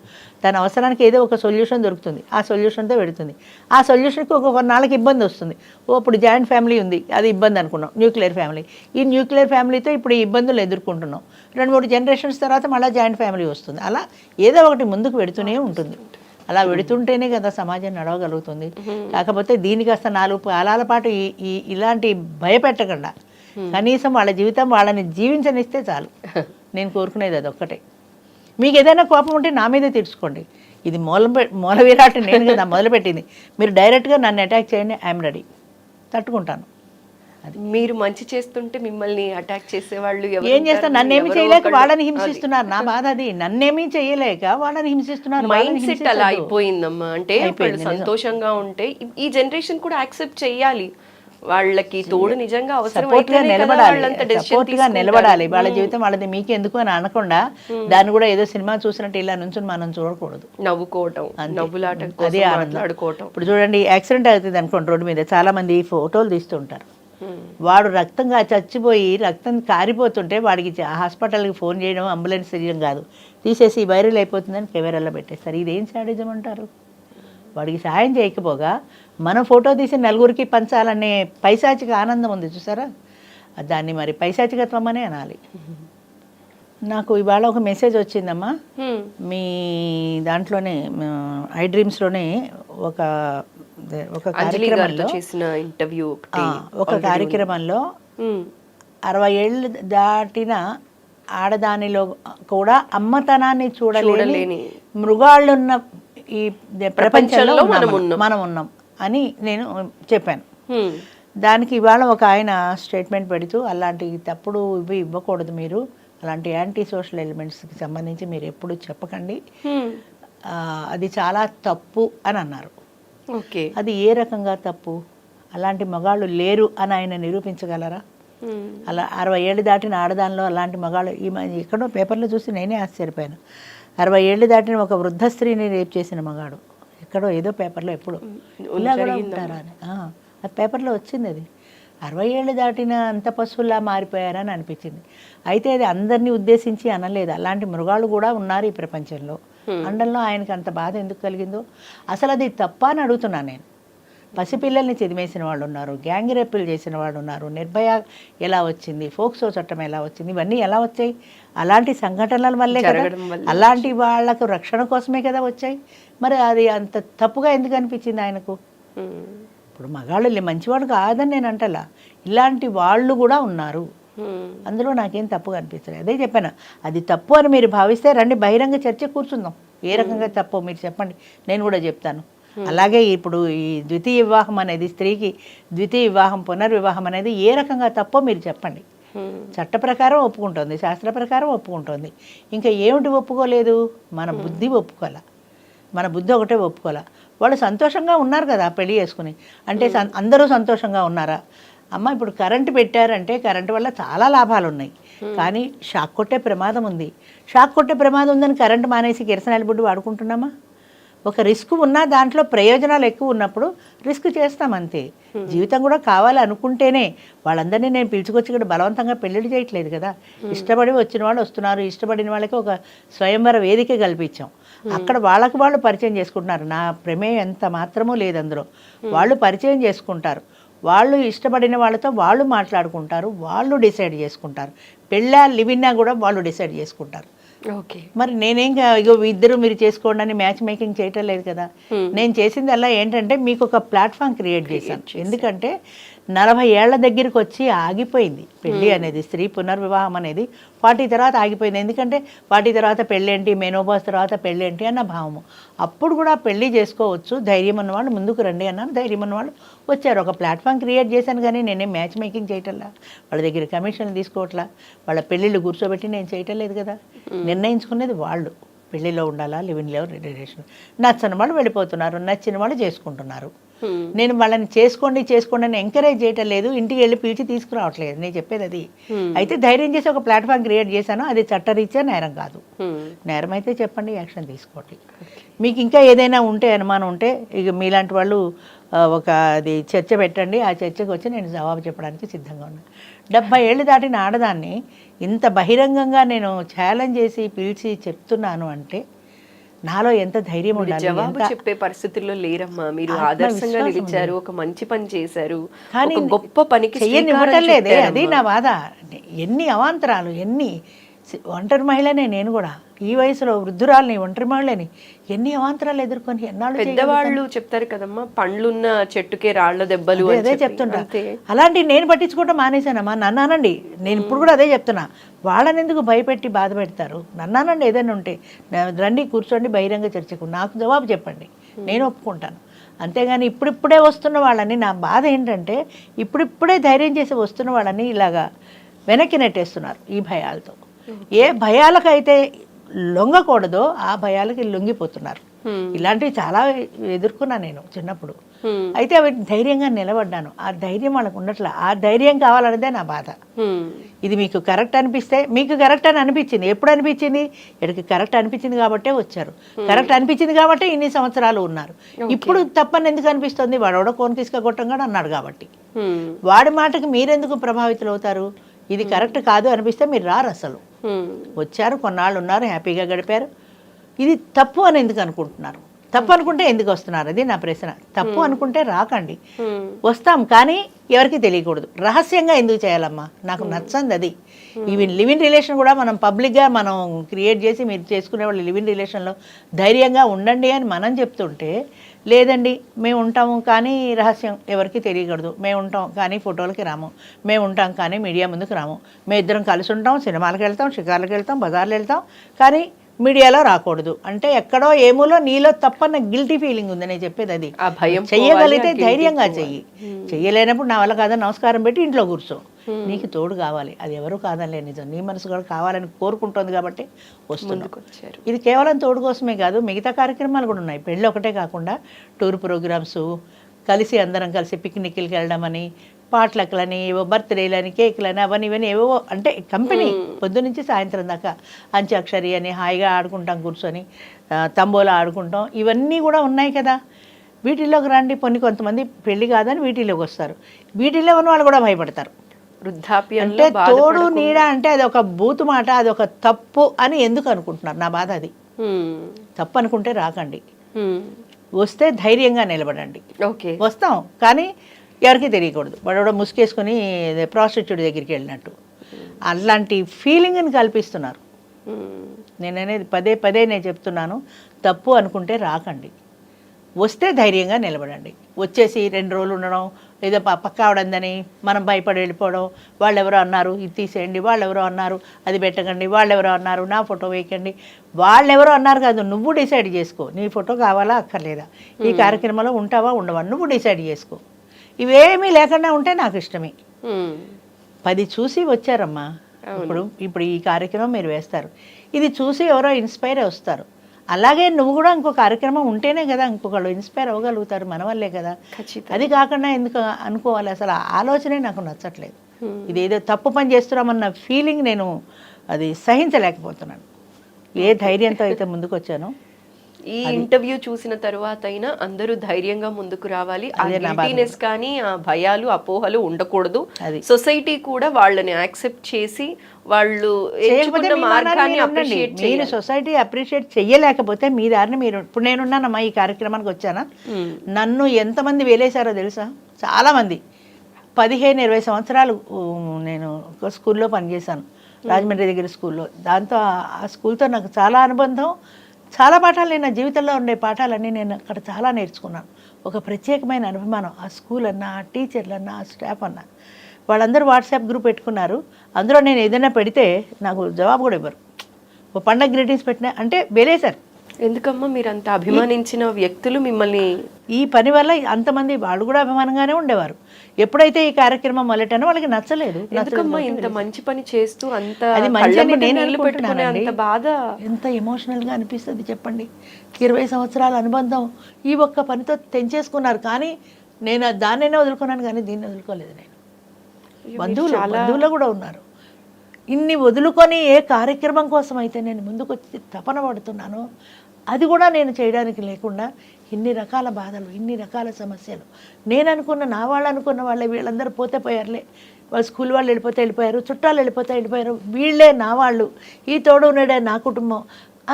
తన అవసరానికి ఏదో ఒక సొల్యూషన్ దొరుకుతుంది, ఆ సొల్యూషన్తో పెడుతుంది. ఆ సొల్యూషన్కి కొన్నాళ్ళకి ఇబ్బంది వస్తుంది. ఇప్పుడు జాయింట్ ఫ్యామిలీ ఉంది, అది ఇబ్బంది అనుకున్నాం, న్యూక్లియర్ ఫ్యామిలీ. ఈ న్యూక్లియర్ ఫ్యామిలీతో ఇప్పుడు ఈ ఇబ్బందులు ఎదుర్కొంటున్నాం. 2-3 జనరేషన్స్ తర్వాత మళ్ళీ జాయింట్ ఫ్యామిలీ వస్తుంది. అలా ఏదో ఒకటి ముందుకు పెడుతూనే ఉంటుంది. అలా పెడుతుంటేనే కదా సమాజం నడవగలుగుతుంది. కాకపోతే దీనికి కాస్త 4 కాలాల పాటు ఇలాంటి భయపెట్టకుండా కనీసం వాళ్ళ జీవితం వాళ్ళని జీవించనిస్తే చాలు. నేను కోరుకునేది అది ఒక్కటే. మీకు ఏదైనా కోపం ఉంటే నా మీదే తీర్చుకోండి, ఇది మూల విరాట్ నేను కదా మొదలుపెట్టింది. మీరు డైరెక్ట్గా నన్ను అటాక్ చేయండి, ఐఎమ్ రెడీ, తట్టుకుంటాను. అది మీరు మంచి చేస్తుంటే మిమ్మల్ని అటాక్ చేసేవాళ్ళు ఏం చేస్తారు? నన్నేమి చేయలేక వాళ్ళని హింసిస్తున్నారు. నా బాధ అది, నన్నేమీ చేయలేక వాళ్ళని హింసిస్తున్నారు. మైండ్ సెట్ అలా అయిపోయిందమ్మా. అంటే సంతోషంగా ఉంటే ఈ జనరేషన్ కూడా యాక్సెప్ట్ చేయాలి, వాళ్ళకి తోడు నిజంగా అవసరం, సపోర్ట్గా నిలబడాలి. వాళ్ళ జీవితం వాళ్ళది, మీకు ఎందుకు అని అనకుండా దాన్ని కూడా ఏదో సినిమా చూసినట్టు ఇలా నుంచి మనం చూడకూడదు. నవ్వుకోవటం, నవ్వులాట, అదే ఆడుకోవటం. ఇప్పుడు చూడండి, యాక్సిడెంట్ అవుతుంది అనుకోండి, రోడ్డు మీద చాలా మంది ఫోటోలు తీస్తుంటారు. వాడు రక్తంగా చచ్చిపోయి రక్తం కారిపోతుంటే వాడికి హాస్పిటల్కి ఫోన్ చేయడం, అంబులెన్స్ చేయడం కాదు, తీసేసి వైరల్ అయిపోతుందని కెమెరాలో పెట్టేస్తారు. ఇదేం శాడిజం అంటారు? వాడికి సాయం చేయకపోగా మనం ఫోటో తీసి నలుగురికి పంచాలనే పైశాచిక ఆనందం ఉంది చూసారా, దాన్ని మరి పైశాచికత్వం అనే అనాలి. నాకు ఇవాళ ఒక మెసేజ్ వచ్చిందమ్మా, మీ దాంట్లోనే ఐ డ్రీమ్స్లోనే ఒక కార్యక్రమంలో 60 ఏళ్ళు దాటిన ఆడదానిలో కూడా అమ్మతనాన్ని చూడలేని మృగాళ్ళున్న ఈ ప్రపంచంలో మనం ఉన్నాం అని నేను చెప్పాను. దానికి ఇవాళ ఒక ఆయన స్టేట్మెంట్ పెడుతూ, అలాంటి తప్పుడు ఇవి ఇవ్వకూడదు, మీరు అలాంటి యాంటీ సోషల్ ఎలిమెంట్స్కి సంబంధించి మీరు ఎప్పుడు చెప్పకండి, అది చాలా తప్పు అని అన్నారు. ఓకే, అది ఏ రకంగా తప్పు? అలాంటి మగాళ్ళు లేరు అని ఆయన నిరూపించగలరా? అలా 60 ఏళ్ళు దాటిన ఆడదానిలో అలాంటి మగాళ్ళు, ఎక్కడో పేపర్లో చూసి నేనే ఆశ్చర్యపోయాను. 60 ఏళ్ళు దాటిన ఒక వృద్ధ స్త్రీని రేప్ చేసిన మగాడు, ఎక్కడో ఏదో పేపర్లో ఎప్పుడు ఇలా కూడా ఉంటారా అని, అది పేపర్లో వచ్చింది. అది 60 ఏళ్ళు దాటిన అంత పశువుల్లా మారిపోయారని అనిపించింది. అయితే అది అందరినీ ఉద్దేశించి అనలేదు, అలాంటి మృగాలు కూడా ఉన్నారు ఈ ప్రపంచంలో. అండంలో ఆయనకు అంత బాధ ఎందుకు కలిగిందో అసలు అది తప్ప అని అడుగుతున్నాను నేను. పసిపిల్లల్ని చిదిమేసిన వాళ్ళు ఉన్నారు, గ్యాంగ్ రేపులు చేసిన వాళ్ళు ఉన్నారు, నిర్భయ ఎలా వచ్చింది, ఫోక్సో చట్టం ఎలా వచ్చింది, ఇవన్నీ ఎలా వచ్చాయి? అలాంటి సంఘటనల వల్లే కదా, అలాంటి వాళ్లకు రక్షణ కోసమే కదా వచ్చాయి. మరి అది అంత తప్పుగా ఎందుకు అనిపించింది ఆయనకు? ఇప్పుడు మగాళ్ళు మంచివాడు కాదని నేను అంటలా, ఇలాంటి వాళ్ళు కూడా ఉన్నారు, అందులో నాకేం తప్పుగా అనిపిస్తుంది. అదే చెప్పాను, అది తప్పు అని మీరు భావిస్తే రండి బహిరంగ చర్చ కూర్చుందాం, ఏ రకంగా తప్పు మీరు చెప్పండి, నేను కూడా చెప్తాను. అలాగే ఇప్పుడు ఈ ద్వితీయ వివాహం అనేది, స్త్రీకి ద్వితీయ వివాహం, పునర్వివాహం అనేది ఏ రకంగా తప్పో మీరు చెప్పండి. చట్ట ప్రకారం ఒప్పుకుంటుంది, శాస్త్ర ప్రకారం ఒప్పుకుంటుంది, ఇంకా ఏమిటి ఒప్పుకోలేదు? మన బుద్ధి ఒప్పుకోలే, మన బుద్ధి ఒకటే ఒప్పుకోలే. వాళ్ళు సంతోషంగా ఉన్నారు కదా పెళ్లి చేసుకుని, అంటే అందరూ సంతోషంగా ఉన్నారా? అమ్మ, ఇప్పుడు కరెంటు పెట్టారంటే కరెంటు వల్ల చాలా లాభాలు ఉన్నాయి, కానీ షాక్ కొట్టే ప్రమాదం ఉంది. షాక్ కొట్టే ప్రమాదం ఉందని కరెంటు మానేసి కిరసనాయిల బుడ్డి వాడుకుంటున్నామా? ఒక రిస్క్ ఉన్నా దాంట్లో ప్రయోజనాలు ఎక్కువ ఉన్నప్పుడు రిస్క్ చేస్తాం అంతే. జీవితం కూడా కావాలి అనుకుంటేనే, వాళ్ళందరినీ నేను పిలుచుకొచ్చి ఇక్కడ బలవంతంగా పెళ్ళిళ్ళు చేయట్లేదు కదా, ఇష్టపడి వచ్చిన వాళ్ళు వస్తున్నారు, ఇష్టపడిన వాళ్ళకి ఒక స్వయంవర వేదిక కల్పించాం, అక్కడ వాళ్ళకు వాళ్ళు పరిచయం చేసుకుంటున్నారు. నా ప్రమేయం ఎంత మాత్రమూ లేదు అందులో, వాళ్ళు పరిచయం చేసుకుంటారు, వాళ్ళు ఇష్టపడిన వాళ్ళతో వాళ్ళు మాట్లాడుకుంటారు, వాళ్ళు డిసైడ్ చేసుకుంటారు, పెళ్ళా లివిన్నా కూడా వాళ్ళు డిసైడ్ చేసుకుంటారు. ఓకే, మరి నేనేం ఇగో ఇద్దరు మీరు చేసుకోండి అని మ్యాచ్ మేకింగ్ చేయటం లేదు కదా. నేను చేసింది అలా ఏంటంటే మీకు ఒక ప్లాట్ఫామ్ క్రియేట్ చేశాను. ఎందుకంటే 40 ఏళ్ల దగ్గరికి వచ్చి ఆగిపోయింది పెళ్ళి అనేది. స్త్రీ పునర్వివాహం అనేది 40 తర్వాత ఆగిపోయింది. ఎందుకంటే 40 తర్వాత పెళ్ళేంటి, మెనోపాజ్ తర్వాత పెళ్ళేంటి అన్న భావము. అప్పుడు కూడా పెళ్ళి చేసుకోవచ్చు, ధైర్యం ఉన్నవాళ్ళు ముందుకు రండి అన్నాను. ధైర్యం ఉన్నవాళ్ళు వచ్చారు. ఒక ప్లాట్ఫామ్ క్రియేట్ చేశాను, కానీ నేనే మ్యాచ్ మేకింగ్ చేయటంలా, వాళ్ళ దగ్గర కమిషన్లు తీసుకోవట్లా, వాళ్ళ పెళ్ళిళ్ళు కూర్చోబెట్టి నేను చేయటం లేదు కదా. నిర్ణయించుకునేది వాళ్ళు, పెళ్ళిలో ఉండాలా లివింగ్లో రిలేషన్. నచ్చని వాళ్ళు వెళ్ళిపోతున్నారు, నచ్చిన వాళ్ళు చేసుకుంటున్నారు. నేను వాళ్ళని చేసుకోండి అని ఎంకరేజ్ చేయటం లేదు, ఇంటికి వెళ్ళి పిలిచి తీసుకురావట్లేదు. నేను చెప్పేది అది. అయితే ధైర్యం చేసి ఒక ప్లాట్ఫామ్ క్రియేట్ చేశాను, అది చట్టరీత్యా నేరం కాదు. నేరం అయితే చెప్పండి, యాక్షన్ తీసుకోండి. మీకు ఇంకా ఏదైనా ఉంటే, అనుమానం ఉంటే, ఇక మీలాంటి వాళ్ళు ఒక అది చర్చ పెట్టండి, ఆ చర్చకు వచ్చి నేను జవాబు చెప్పడానికి సిద్ధంగా ఉన్నాను. 70 ఏళ్ళు దాటిన ఆడదాన్ని ఇంత బహిరంగంగా నేను ఛాలెంజ్ చేసి పిలిచి చెప్తున్నాను అంటే నాలో ఎంత ధైర్యం ఉండాలి. జవాబు చెప్పే పరిస్థితుల్లో లేరమ్మా, మీరు ఆదర్శంగా నిలిచారు, ఒక మంచి పని చేశారు, కానీ గొప్ప పనికి చెయ్యనివ్వటం లేదే, అది నా బాధ. ఎన్ని అవాంతరాలు, ఎన్ని ఒంటరి మహిళనే నేను కూడా, ఈ వయసులో వృద్ధురాలని, ఒంటరి మహిళని ఎన్ని అవాంతరాలు ఎదుర్కొని ఎన్నాళ్ళు. పెద్దవాళ్ళు చెప్తారు కదమ్మా, పండ్లున్న చెట్టుకే రాళ్ల దెబ్బలు, అదే చెప్తుంటా. అలాంటి నేను పట్టించుకోవటం మానేశానమ్మా. నన్నానండి, నేను ఇప్పుడు కూడా అదే చెప్తున్నా. వాళ్ళని ఎందుకు భయపెట్టి బాధ పెడతారు? నన్నానండి, ఏదైనా ఉంటే రండి, కూర్చోండి, బహిరంగ చర్చకు, నాకు జవాబు చెప్పండి, నేను ఒప్పుకుంటాను. అంతేగాని ఇప్పుడిప్పుడే వస్తున్న వాళ్ళని, నా బాధ ఏంటంటే ఇప్పుడిప్పుడే ధైర్యం చేసి వస్తున్న వాళ్ళని ఇలాగా వెనక్కి నెట్టేస్తున్నారు ఈ భయాలతో. ఏ భయాలకైతే లొంగకూడదో ఆ భయాలకి లొంగిపోతున్నారు. ఇలాంటివి చాలా ఎదుర్కొన్నా నేను చిన్నప్పుడు. అయితే అవి ధైర్యంగా నిలబడ్డాను. ఆ ధైర్యం వాళ్ళకు ఉండట్లా. ఆ ధైర్యం కావాలన్నదే నా బాధ. ఇది మీకు కరెక్ట్ అనిపిస్తే, మీకు కరెక్ట్ అని అనిపించింది. ఎప్పుడు అనిపించింది? ఇక్కడికి కరెక్ట్ అనిపించింది కాబట్టే వచ్చారు. కరెక్ట్ అనిపించింది కాబట్టే ఇన్ని సంవత్సరాలు ఉన్నారు. ఇప్పుడు తప్పని ఎందుకు అనిపిస్తుంది? వాడెవడో కోన్ తీసుకొట్టం కూడా అన్నాడు కాబట్టి. వాడి మాటకి మీరెందుకు ప్రభావితులు అవుతారు? ఇది కరెక్ట్ కాదు అనిపిస్తే మీరు రారు. అసలు వచ్చారు, కొన్నాళ్ళు ఉన్నారు, హ్యాపీగా గడిపారు. ఇది తప్పు అని ఎందుకు అనుకుంటున్నారు? తప్పు అనుకుంటే ఎందుకు వస్తున్నారు? అది నా ప్రశ్న. తప్పు అనుకుంటే రాకండి, వస్తాం, కానీ ఎవరికి తెలియకూడదు. రహస్యంగా ఎందుకు చేయాలమ్మా? నాకు నచ్చంది అది. ఈవెన్ లివింగ్ రిలేషన్ కూడా మనం పబ్లిక్గా మనం క్రియేట్ చేసి, మీరు చేసుకునే వాళ్ళు లివింగ్ రిలేషన్లో ధైర్యంగా ఉండండి అని మనం చెప్తుంటే, లేదండి మేము ఉంటాము కానీ రహస్యం ఎవరికి తెలియకూడదు, మేము ఉంటాం కానీ ఫోటోలకి రాము, మేము ఉంటాం కానీ మీడియా ముందుకు రాము, మేము ఇద్దరం కలిసి ఉంటాం, సినిమాలకు వెళ్తాం, షికార్లకు వెళ్తాం, బజార్లు వెళ్తాం, కానీ మీడియాలో రాకూడదు అంటే ఎక్కడో ఏమోలో నీలో తప్పన్న గిల్టీ ఫీలింగ్ ఉంది. నేను చెప్పేది అది. చెయ్యగలిగితే ధైర్యంగా చెయ్యి, చెయ్యలేనప్పుడు నా వల్ల కాదని నమస్కారం పెట్టి ఇంట్లో కూర్చో. నీకు తోడు కావాలి, అది ఎవరు కాదనిలే, నిజం నీ మనసు కూడా కావాలని కోరుకుంటుంది కాబట్టి వస్తుంది. ఇది కేవలం తోడు కోసమే కాదు, మిగతా కార్యక్రమాలు కూడా ఉన్నాయి. పెళ్ళి ఒకటే కాకుండా టూర్ ప్రోగ్రామ్స్, కలిసి అందరం కలిసి పిక్నిక్కి వెళ్ళడం అని, పాట్లకులని, ఏవో బర్త్డేలని, కేకులని, అవన్నీ ఇవన్నీ ఏవో, అంటే కంపెనీ పొద్దు నుంచి సాయంత్రం దాకా అంత్యాక్షరి అని హాయిగా ఆడుకుంటాం, కూర్చొని తంబోలా ఆడుకుంటాం, ఇవన్నీ కూడా ఉన్నాయి కదా. వీటిల్లోకి రండి. కొంతమంది పెళ్లి కాదని వీటిల్లోకి వస్తారు. వీటిల్లో ఉన్న వాళ్ళు కూడా భయపడతారు. వృద్ధాప్యం అంటే తోడు నీడ అంటే అది ఒక బూతు మాట, అది ఒక తప్పు అని ఎందుకు అనుకుంటున్నారు? నా బాధ అది. తప్పు అనుకుంటే రాకండి, వస్తే ధైర్యంగా నిలబడండి. వస్తాం కానీ ఎవరికి తెలియకూడదు. వాడు ముసుకేసుకొని ప్రాస్టిట్యూట్ దగ్గరికి వెళ్ళినట్టు అలాంటి ఫీలింగ్ని కల్పిస్తున్నారు. నేను అనేది పదే పదే నేను చెప్తున్నాను, తప్పు అనుకుంటే రాకండి, వస్తే ధైర్యంగా నిలబడండి. వచ్చేసి 2 రోజులు ఉండడం, లేదా పక్క ఆవిడందని మనం భయపడి వెళ్ళిపోవడం, వాళ్ళెవరో అన్నారు ఇది తీసేయండి, వాళ్ళెవరో అన్నారు అది పెట్టకండి, వాళ్ళెవరో అన్నారు నా ఫోటో వేయకండి, వాళ్ళెవరో అన్నారు కాదు, నువ్వు డిసైడ్ చేసుకో. నీ ఫోటో కావాలా అక్కర్లేదా, ఈ కార్యక్రమంలో ఉంటావా ఉండవా, నువ్వు డిసైడ్ చేసుకో. ఇవేమీ లేకుండా ఉంటే నాకు ఇష్టమే. 10 చూసి వచ్చారమ్మా. ఇప్పుడు ఈ కార్యక్రమం మీరు వేస్తారు, ఇది చూసి ఎవరో ఇన్స్పైర్ వస్తారు. అలాగే నువ్వు కూడా ఇంకో కార్యక్రమం ఉంటేనే కదా ఇంకొకళ్ళు ఇన్స్పైర్ అవ్వగలుగుతారు, మన వల్లే కదా. అది కాకుండా ఎందుకు అనుకోవాలి? అసలు ఆలోచనే నాకు నచ్చట్లేదు. ఇదేదో తప్పు పని చేస్తున్నామన్న ఫీలింగ్ నేను అది సహించలేకపోతున్నాను. ఏ ధైర్యంతో అయితే ముందుకు వచ్చానో. ఈ ఇంటర్వ్యూ చూసిన తర్వాత అయినా అందరూ ధైర్యంగా ముందుకు రావాలి. ఆ గిల్టీనెస్ కానీ ఆ భయాలు అపోహలు ఉండకూడదు. సొసైటీ కూడా వాళ్ళని యాక్సెప్ట్ చేసి వాళ్ళు మార్గాన్ని అప్రిషియేట్ చేయాలి. మీరు సొసైటీ అప్రిషియేట్ చెయ్యలేకపోతే మీ దారిని మీరు, ఇప్పుడు నేనున్నానమ్మా ఈ కార్యక్రమానికి వచ్చానా, నన్ను ఎంతమంది వేలేశారో తెలుసా? చాలామంది. 15-20 సంవత్సరాలు నేను ఒక స్కూల్లో పనిచేశాను, రాజమండ్రి దగ్గర స్కూల్లో. దాంతో ఆ స్కూల్తో నాకు చాలా అనుబంధం, చాలా పాఠాలు, నేను నా జీవితంలో ఉండే పాఠాలన్నీ నేను అక్కడ చాలా నేర్చుకున్నాను. ఒక ప్రత్యేకమైన అభిమానం. ఆ స్కూల్ అన్నా, ఆ టీచర్లన్నా, ఆ స్టాఫ్ అన్నా, వాళ్ళందరూ వాట్సాప్ గ్రూప్ పెట్టుకున్నారు. అందులో నేను ఏదైనా పెడితే నాకు జవాబు కూడా ఇవ్వరు. ఓ పండగ గ్రీటింగ్స్ పెట్టినా అంటే వెలేసారు. ఎందుకమ్మా మీరు అంత అభిమానించిన వ్యక్తులు మిమ్మల్ని ఈ పని వల్ల అంతమంది వాళ్ళు కూడా అభిమానంగానే ఉండేవారు. ఎప్పుడైతే ఈ కార్యక్రమం మొదలెట్టానో వాళ్ళకి నచ్చలేదు. ఎందుకమ్మా ఇంత మంచి పని చేస్తూ అంత అది మంచి అని కళ్ళమ్మట నేను నీళ్లు పెట్టుకునే అంత బాధ ఎంత ఎమోషనల్గా అనిపిస్తుంది చెప్పండి. 20 సంవత్సరాల అనుబంధం ఈ ఒక్క పనితో తెంచేసుకున్నారు. కానీ నేను దాన్నైనా వదులుకున్నాను, కానీ దీన్ని వదులుకోలేదు నేను. బంధువులు కూడా ఉన్నారు. ఇన్ని వదులుకొని ఏ కార్యక్రమం కోసం అయితే నేను ముందుకు వచ్చి తపన పడుతున్నానో అది కూడా నేను చేయడానికి లేకుండా ఇన్ని రకాల బాధలు, ఇన్ని రకాల సమస్యలు. నేను అనుకున్న నా వాళ్ళు అనుకున్న వాళ్ళే వీళ్ళందరూ పోతే పోయారులే, వాళ్ళు స్కూల్ వాళ్ళు వెళ్ళిపోతే వెళ్ళిపోయారు, చుట్టాలు వెళ్ళిపోతే వెళ్ళిపోయారు, వీళ్ళే నా వాళ్ళు, ఈ తోడు ఉన్నాడే నా కుటుంబం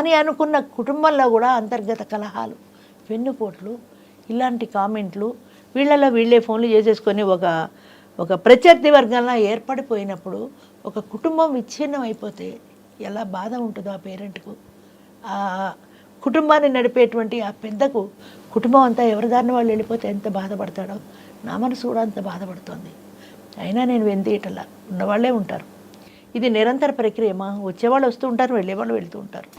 అని అనుకున్న కుటుంబంలో కూడా అంతర్గత కలహాలు, వెన్నుపోట్లు, ఇలాంటి కామెంట్లు, వీళ్ళలో వీళ్ళే ఫోన్లు చేసేసుకొని ఒక ప్రత్యర్థి వర్గంలో ఏర్పడిపోయినప్పుడు ఒక కుటుంబం విచ్ఛిన్నం అయిపోతే ఎలా బాధ ఉంటుందో ఆ పేరెంట్కు, ఆ కుటుంబాన్ని నడిపేటువంటి ఆ పెద్దకు, కుటుంబం అంతా ఎవరి దారిని వాళ్ళు వెళ్ళిపోతే ఎంత బాధపడతాడో నా మనసు కూడా అంత బాధపడుతోంది. అయినా నేను వెంతేటలా ఉన్నవాళ్ళే ఉంటారు. ఇది నిరంతర ప్రక్రియమా, వచ్చేవాళ్ళు వస్తూ ఉంటారు, వెళ్ళేవాళ్ళు వెళ్తూ ఉంటారు.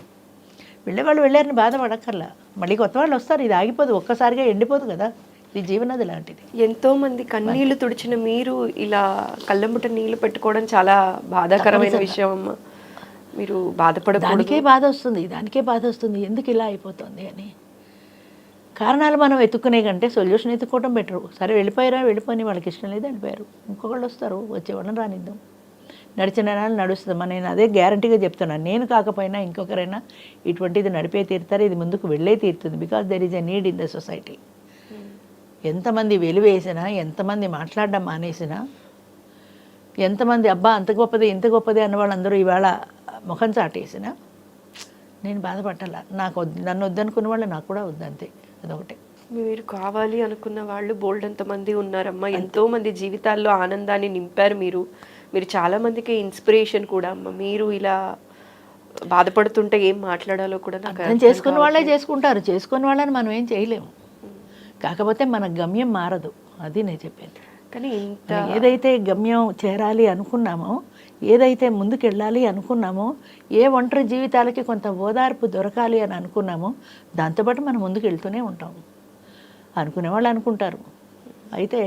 వెళ్ళేవాళ్ళు వెళ్ళారని బాధపడక్కర్లా, మళ్ళీ కొత్త వాళ్ళు వస్తారు. ఇది ఆగిపోదు, ఒక్కసారిగా ఎండిపోదు కదా, ఇది జీవనది లాంటిది. ఎంతో మంది కన్నీళ్లు తుడిచిన మీరు ఇలా కళ్ళంబుట నీళ్లు పెట్టుకోవడం చాలా బాధాకరమైన విషయం అమ్మా. మీరు బాధపడకూడదు. దానికే బాధ వస్తుంది ఎందుకు ఇలా అయిపోతుంది అని. కారణాలు మనం ఎత్తుక్కునే కంటే సొల్యూషన్ ఎత్తుకోవడం బెటరు. సరే వెళ్ళిపోని వాళ్ళకి ఇష్టం లేదు, వెళ్ళిపోయారు, ఇంకొకళ్ళు వస్తారు, వచ్చేవాళ్ళని రానిద్దాం, నడిచిన నాళ్ళు నడుస్తుందమ్మా. నేను అదే గ్యారంటీగా చెప్తున్నాను. నేను కాకపోయినా ఇంకొకరైనా ఇటువంటిది నడిపే తీరుతారు, ఇది ముందుకు వెళ్ళే తీరుతుంది. Because there is a need in the society. ఎంతమంది వెలివేసినా, ఎంతమంది మాట్లాడడం మానేసినా, ఎంతమంది అబ్బా అంత గొప్పది ఇంత గొప్పది అన్న వాళ్ళందరూ ఇవాళ ముఖం చాటేసినా నేను బాధపట్టాల. నన్ను వద్దనుకున్న వాళ్ళు నాకు కూడా వద్దంతే, అదొకటే. మీరు కావాలి అనుకున్న వాళ్ళు బోల్డ్ అంతమంది ఉన్నారమ్మా. ఎంతో మంది జీవితాల్లో ఆనందాన్ని నింపారు మీరు చాలా మందికి ఇన్స్పిరేషన్ కూడా అమ్మ. మీరు ఇలా బాధపడుతుంటే ఏం మాట్లాడాలో కూడా నాకు అర్థం చేసుకున్న వాళ్ళే చేసుకున్న వాళ్ళని మనం ఏం చేయలేము. కాకపోతే మన గమ్యం మారదు, అది నేను చెప్పాను. కానీ ఏదైతే గమ్యం చేరాలి అనుకున్నామో, ఏదైతే ముందుకెళ్ళాలి అనుకున్నామో, ఏ ఒంటరి జీవితాలకి కొంత ఓదార్పు దొరకాలి అని అనుకున్నామో దాంతోపాటు మనం ముందుకు వెళ్తూనే ఉంటాము. అనుకునే వాళ్ళు అనుకుంటారు. అయితే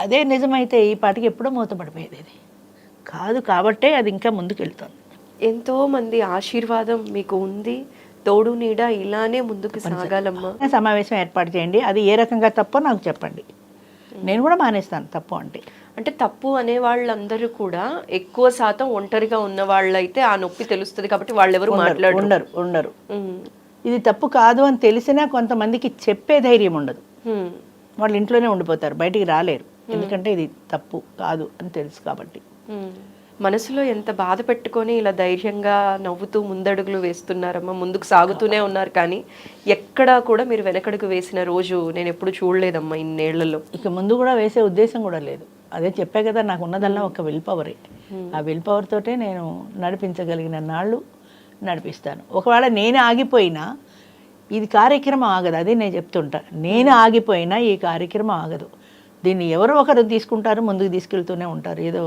అదే నిజమైతే ఈ పాటికి ఎప్పుడో మూతపడిపోయేది. అది కాదు కాబట్టే అది ఇంకా ముందుకు వెళ్తుంది. ఎంతో మంది ఆశీర్వాదం మీకు ఉంది, తోడు నీడ ఇలానే ముందుకు సాగాలమ్మా. సమావేశం ఏర్పాటు చేయండి. అది ఏ రకంగా తప్పో నాకు చెప్పండి, నేను కూడా మానేస్తాను తప్పు అంటే తప్పు అనే వాళ్ళందరూ కూడా ఎక్కువ శాతం ఒంటరిగా ఉన్న వాళ్ళైతే ఆ నొప్పి తెలుస్తుంది కాబట్టి వాళ్ళు ఎవరు ఉండరు. ఇది తప్పు కాదు అని తెలిసినా కొంతమందికి చెప్పే ధైర్యం ఉండదు. వాళ్ళు ఇంట్లోనే ఉండిపోతారు, బయటికి రాలేరు. ఎందుకంటే ఇది తప్పు కాదు అని తెలుసు కాబట్టి. మనసులో ఎంత బాధ పెట్టుకొని ఇలా ధైర్యంగా నవ్వుతూ ముందడుగులు వేస్తున్నారమ్మా, ముందుకు సాగుతూనే ఉన్నారు. కానీ ఎక్కడా కూడా మీరు వెనకడుగు వేసిన రోజు నేను ఎప్పుడు చూడలేదమ్మా ఇన్నేళ్లలో. ఇక ముందు కూడా వేసే ఉద్దేశం కూడా లేదు. అదే చెప్పే కదా, నాకు ఉన్నదల్లా ఒక విల్ పవరే. ఆ విల్ పవర్ తోటే నేను నడిపించగలిగిన నాళ్ళు నడిపిస్తాను. ఒకవేళ నేను ఆగిపోయినా ఇది కార్యక్రమం ఆగదు. అదే నేను చెప్తుంటా, నేను ఆగిపోయినా ఈ కార్యక్రమం ఆగదు. దీన్ని ఎవరో ఒకరు తీసుకుంటారు, ముందుకు తీసుకెళ్తూనే ఉంటారు. ఏదో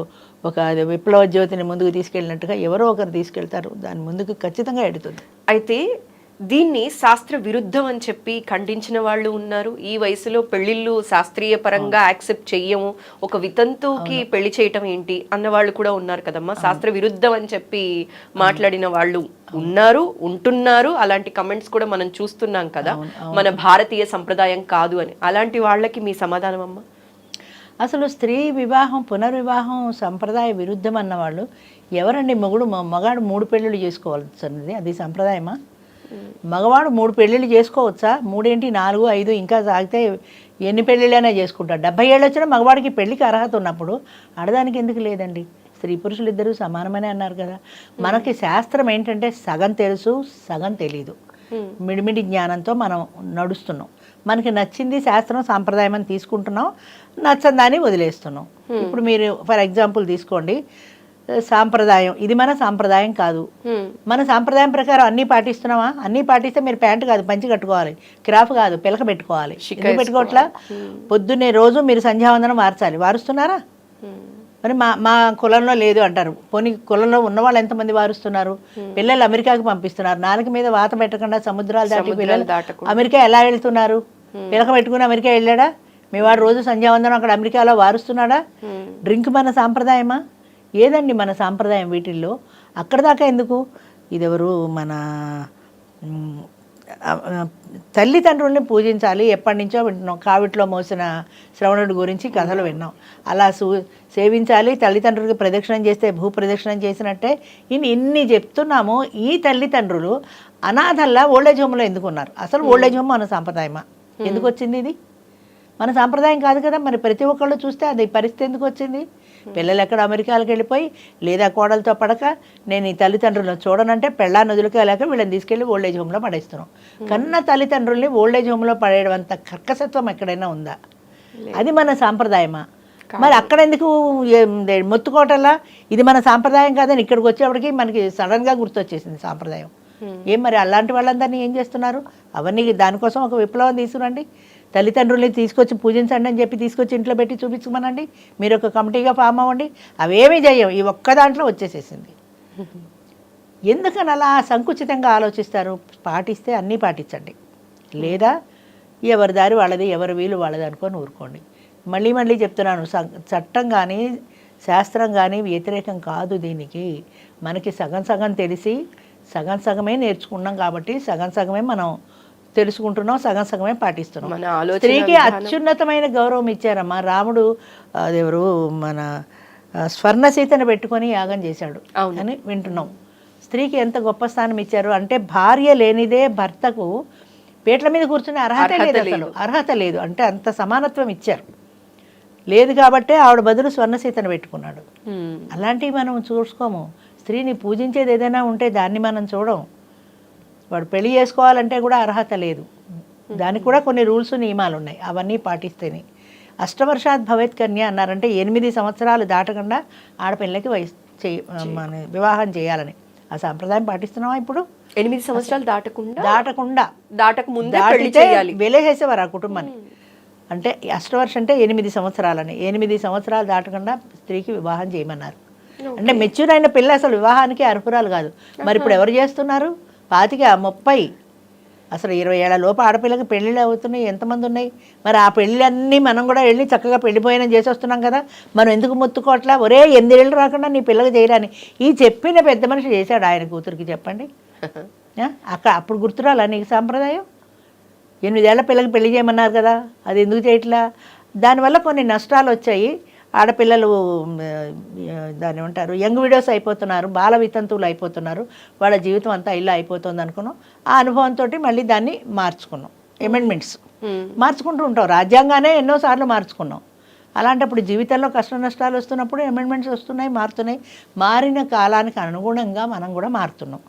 ఒక విప్లవ జ్యోతిని ముందుకు తీసుకెళ్ళినట్టుగా ఎవరో ఒకరు తీసుకెళ్తారు, దాని ముందుకు ఖచ్చితంగా ఎడుతుంది. అయితే దీన్ని శాస్త్ర విరుద్ధం అని చెప్పి ఖండించిన వాళ్ళు ఉన్నారు. ఈ వయసులో పెళ్లిళ్ళు శాస్త్రీయ పరంగా యాక్సెప్ట్ చెయ్యము, ఒక వితంతువుకి పెళ్లి చేయటం ఏంటి అన్న వాళ్ళు కూడా ఉన్నారు కదమ్మా. శాస్త్ర విరుద్ధం అని చెప్పి మాట్లాడిన వాళ్ళు ఉంటున్నారు. అలాంటి కమెంట్స్ కూడా మనం చూస్తున్నాం కదా, మన భారతీయ సంప్రదాయం కాదు అని. అలాంటి వాళ్ళకి మీ సమాధానం అమ్మా? అసలు స్త్రీ వివాహం, పునర్వివాహం సంప్రదాయ విరుద్ధం అన్నవాళ్ళు ఎవరండి? మగాడు 3 పెళ్ళిళ్ళు చేసుకోవాల్సింది అది సంప్రదాయమా? మగవాడు 3 పెళ్ళిళ్ళు చేసుకోవచ్చా? 3 ఏంటి, 4, 5 ఇంకా సాగితే ఎన్ని పెళ్ళిళ్ళైనా చేసుకుంటారు. 70 ఏళ్ళు వచ్చినా మగవాడికి పెళ్ళికి అర్హత ఉన్నప్పుడు ఆడదానికి ఎందుకు లేదండి? స్త్రీ పురుషులు ఇద్దరు సమానమనే అన్నారు కదా. మనకి శాస్త్రం ఏంటంటే సగం తెలుసు, సగం తెలీదు. మిడిమిడి జ్ఞానంతో మనం నడుస్తున్నాం. మనకి నచ్చింది శాస్త్రం సాంప్రదాయం అని తీసుకుంటున్నాం, నచ్చని దాన్ని వదిలేస్తున్నాం. ఇప్పుడు మీరు ఫర్ ఎగ్జాంపుల్ తీసుకోండి, సాంప్రదాయం, ఇది మన సాంప్రదాయం కాదు. మన సాంప్రదాయం ప్రకారం అన్నీ పాటిస్తున్నామా? అన్నీ పాటిస్తే మీరు ప్యాంటు కాదు పంచి కట్టుకోవాలి, క్రాఫ్ కాదు పిలక పెట్టుకోవాలి. ఎందుకు పెట్టుకోవట్లా? పొద్దున్నే రోజు మీరు సంధ్యావందనం మార్చాలి. వారుస్తున్నారా? మరి మా కులంలో లేదు అంటారు. పోనీ కులంలో ఉన్న వాళ్ళు ఎంతమంది వారుస్తున్నారు? పిల్లలు అమెరికాకి పంపిస్తున్నారు. నాలుగు మీద వాత పెట్టకుండా సముద్రాలు దాటి పిల్లలు అమెరికా ఎలా వెళ్తున్నారు? పిలక పెట్టుకుని అమెరికా వెళ్ళాడా? మీ వాడు రోజు సంధ్యావందనం అక్కడ అమెరికాలో వారుస్తున్నాడా? డ్రింక్ మన సాంప్రదాయమా? ఏదండి మన సాంప్రదాయం వీటిల్లో? అక్కడ దాకా ఎందుకు? ఇదెవరు మన తల్లిదండ్రుల్ని పూజించాలి ఎప్పటి నుంచో వింటున్నాం. కావిట్లో మోసిన శ్రవణుడి గురించి కథలు విన్నాం. అలా సేవించాలి, తల్లిదండ్రులకి ప్రదక్షిణం చేస్తే భూ ప్రదక్షిణం చేసినట్టే ఇన్ని చెప్తున్నాము. ఈ తల్లిదండ్రులు అనాథల్లా ఓల్డేజ్ హోమ్లో ఎందుకు ఉన్నారు? అసలు ఓల్డేజ్ హోమ్ మన సాంప్రదాయమా? ఎందుకు వచ్చింది? ఇది మన సాంప్రదాయం కాదు కదా. మరి ప్రతి ఒక్కళ్ళు చూస్తే అది పరిస్థితి ఎందుకు వచ్చింది? పిల్లలు ఎక్కడ అమెరికాలకు వెళ్ళిపోయి లేదా కోడలతో పడక నేను ఈ తల్లిదండ్రులను చూడనంటే పెళ్ళా నదులకి వెళ్ళాక వీళ్ళని తీసుకెళ్ళి ఓల్డేజ్ హోమ్లో పడేస్తున్నాం. కన్న తల్లిదండ్రుల్ని ఓల్డేజ్ హోమ్లో పడేయడం అంత కర్కసత్వం ఎక్కడైనా ఉందా? అది మన సాంప్రదాయమా? మరి అక్కడ ఎందుకు మొత్తుకోవటంలా ఇది మన సాంప్రదాయం కాదని ఇక్కడికి వచ్చేప్పటికి మనకి సడన్గా గుర్తొచ్చేసింది సాంప్రదాయం. ఏం మరి అలాంటి వాళ్ళందరినీ ఏం చేస్తున్నారు? అవన్నీ దానికోసం ఒక విప్లవం తీసుకురండి. తల్లిదండ్రుల్ని తీసుకొచ్చి పూజించండి అని చెప్పి తీసుకొచ్చి ఇంట్లో పెట్టి చూపించమనండి. మీరు ఒక కమిటీగా ఫామ్ అవ్వండి. అవేమీ చేయం. ఈ ఒక్క దాంట్లో వచ్చేసేసింది. ఎందుకని అలా సంకుచితంగా ఆలోచిస్తారు? పాటిస్తే అన్నీ పాటించండి, లేదా ఎవరి దారి వాళ్ళది, ఎవరి వీలు వాళ్ళది అనుకొని ఊరుకోండి. మళ్ళీ చెప్తున్నాను, చట్టం కానీ శాస్త్రం కానీ వ్యతిరేకం కాదు దీనికి. మనకి సగం తెలిసి సగమే నేర్చుకున్నాం కాబట్టి సగమే మనం తెలుసుకుంటున్నాం, సగమే పాటిస్తున్నాం. స్త్రీకి అత్యున్నతమైన గౌరవం ఇచ్చారమ్మా. రాముడు అదెవరు మన స్వర్ణసీతను పెట్టుకొని యాగం చేశాడు అని వింటున్నాం. స్త్రీకి ఎంత గొప్ప స్థానం ఇచ్చారు అంటే భార్య లేనిదే భర్తకు పీటల మీద కూర్చునే అర్హత లేదు అంటే అంత సమానత్వం ఇచ్చారు. లేదు కాబట్టే ఆవిడ బదులు స్వర్ణసీతను పెట్టుకున్నాడు. అలాంటివి మనం చూసుకోము. స్త్రీని పూజించేది ఏదైనా ఉంటే దాన్ని మనం చూడం. వాడు పెళ్లి చేసుకోవాలంటే కూడా అర్హత లేదు, దానికి కూడా కొన్ని రూల్స్ నియమాలు ఉన్నాయి, అవన్నీ పాటిస్తేనే. అష్టవర్షాత్ భవేత్ కన్య అన్నారంటే 8 సంవత్సరాలు దాటకుండా ఆడపిల్లకి మన వివాహం చేయాలని. ఆ సాంప్రదాయం పాటిస్తున్నావా ఇప్పుడు? 8 సంవత్సరాలు దాటకముందే వెలేసేవారు ఆ కుటుంబాన్ని. అంటే అష్టవర్ష అంటే 8 సంవత్సరాలని. 8 సంవత్సరాలు దాటకుండా స్త్రీకి వివాహం చేయమన్నారు. అంటే మెచ్యూర్ అయిన పిల్ల అసలు వివాహానికి అర్హురాలు కాదు. మరి ఇప్పుడు ఎవరు చేస్తున్నారు? 25, 30, అసలు 20 ఏళ్ల లోపు ఆడపిల్లకి పెళ్ళిళ్ళు అవుతున్నాయి. ఎంతమంది ఉన్నాయి? మరి ఆ పెళ్ళన్నీ మనం కూడా వెళ్ళి చక్కగా పెళ్ళిపోయిన చేసి వస్తున్నాం కదా. మనం ఎందుకు మొత్తుకోవట్లా? ఒరే 8 ఏళ్ళు రాకుండా నీ పిల్లకి చేయరాని ఈ చెప్పిన పెద్ద మనిషి చేశాడు ఆయన కూతురికి, చెప్పండి. అప్పుడు గుర్తురాలా నీకు సాంప్రదాయం? 8 ఏళ్ల పిల్లకి పెళ్లి చేయమన్నారు కదా, అది ఎందుకు చేయట్లా? దానివల్ల కొన్ని నష్టాలు వచ్చాయి. ఆడపిల్లలు దాన్ని ఏమంటారు, యంగ్ విడోస్ అయిపోతున్నారు, బాల వితంతువులు అయిపోతున్నారు. వాళ్ళ జీవితం అంతా ఇలా అయిపోతుంది అనుకున్నాం. ఆ అనుభవంతో మళ్ళీ దాన్ని మార్చుకున్నాం. అమెండ్మెంట్స్ మార్చుకుంటూ ఉంటాం. రాజ్యాంగానే ఎన్నోసార్లు మార్చుకున్నాం. అలాంటప్పుడు జీవితంలో కష్ట నష్టాలు వస్తున్నప్పుడు అమెండ్మెంట్స్ వస్తున్నాయి, మారుతున్నాయి. మారిన కాలానికి అనుగుణంగా మనం కూడా మారుతున్నాం.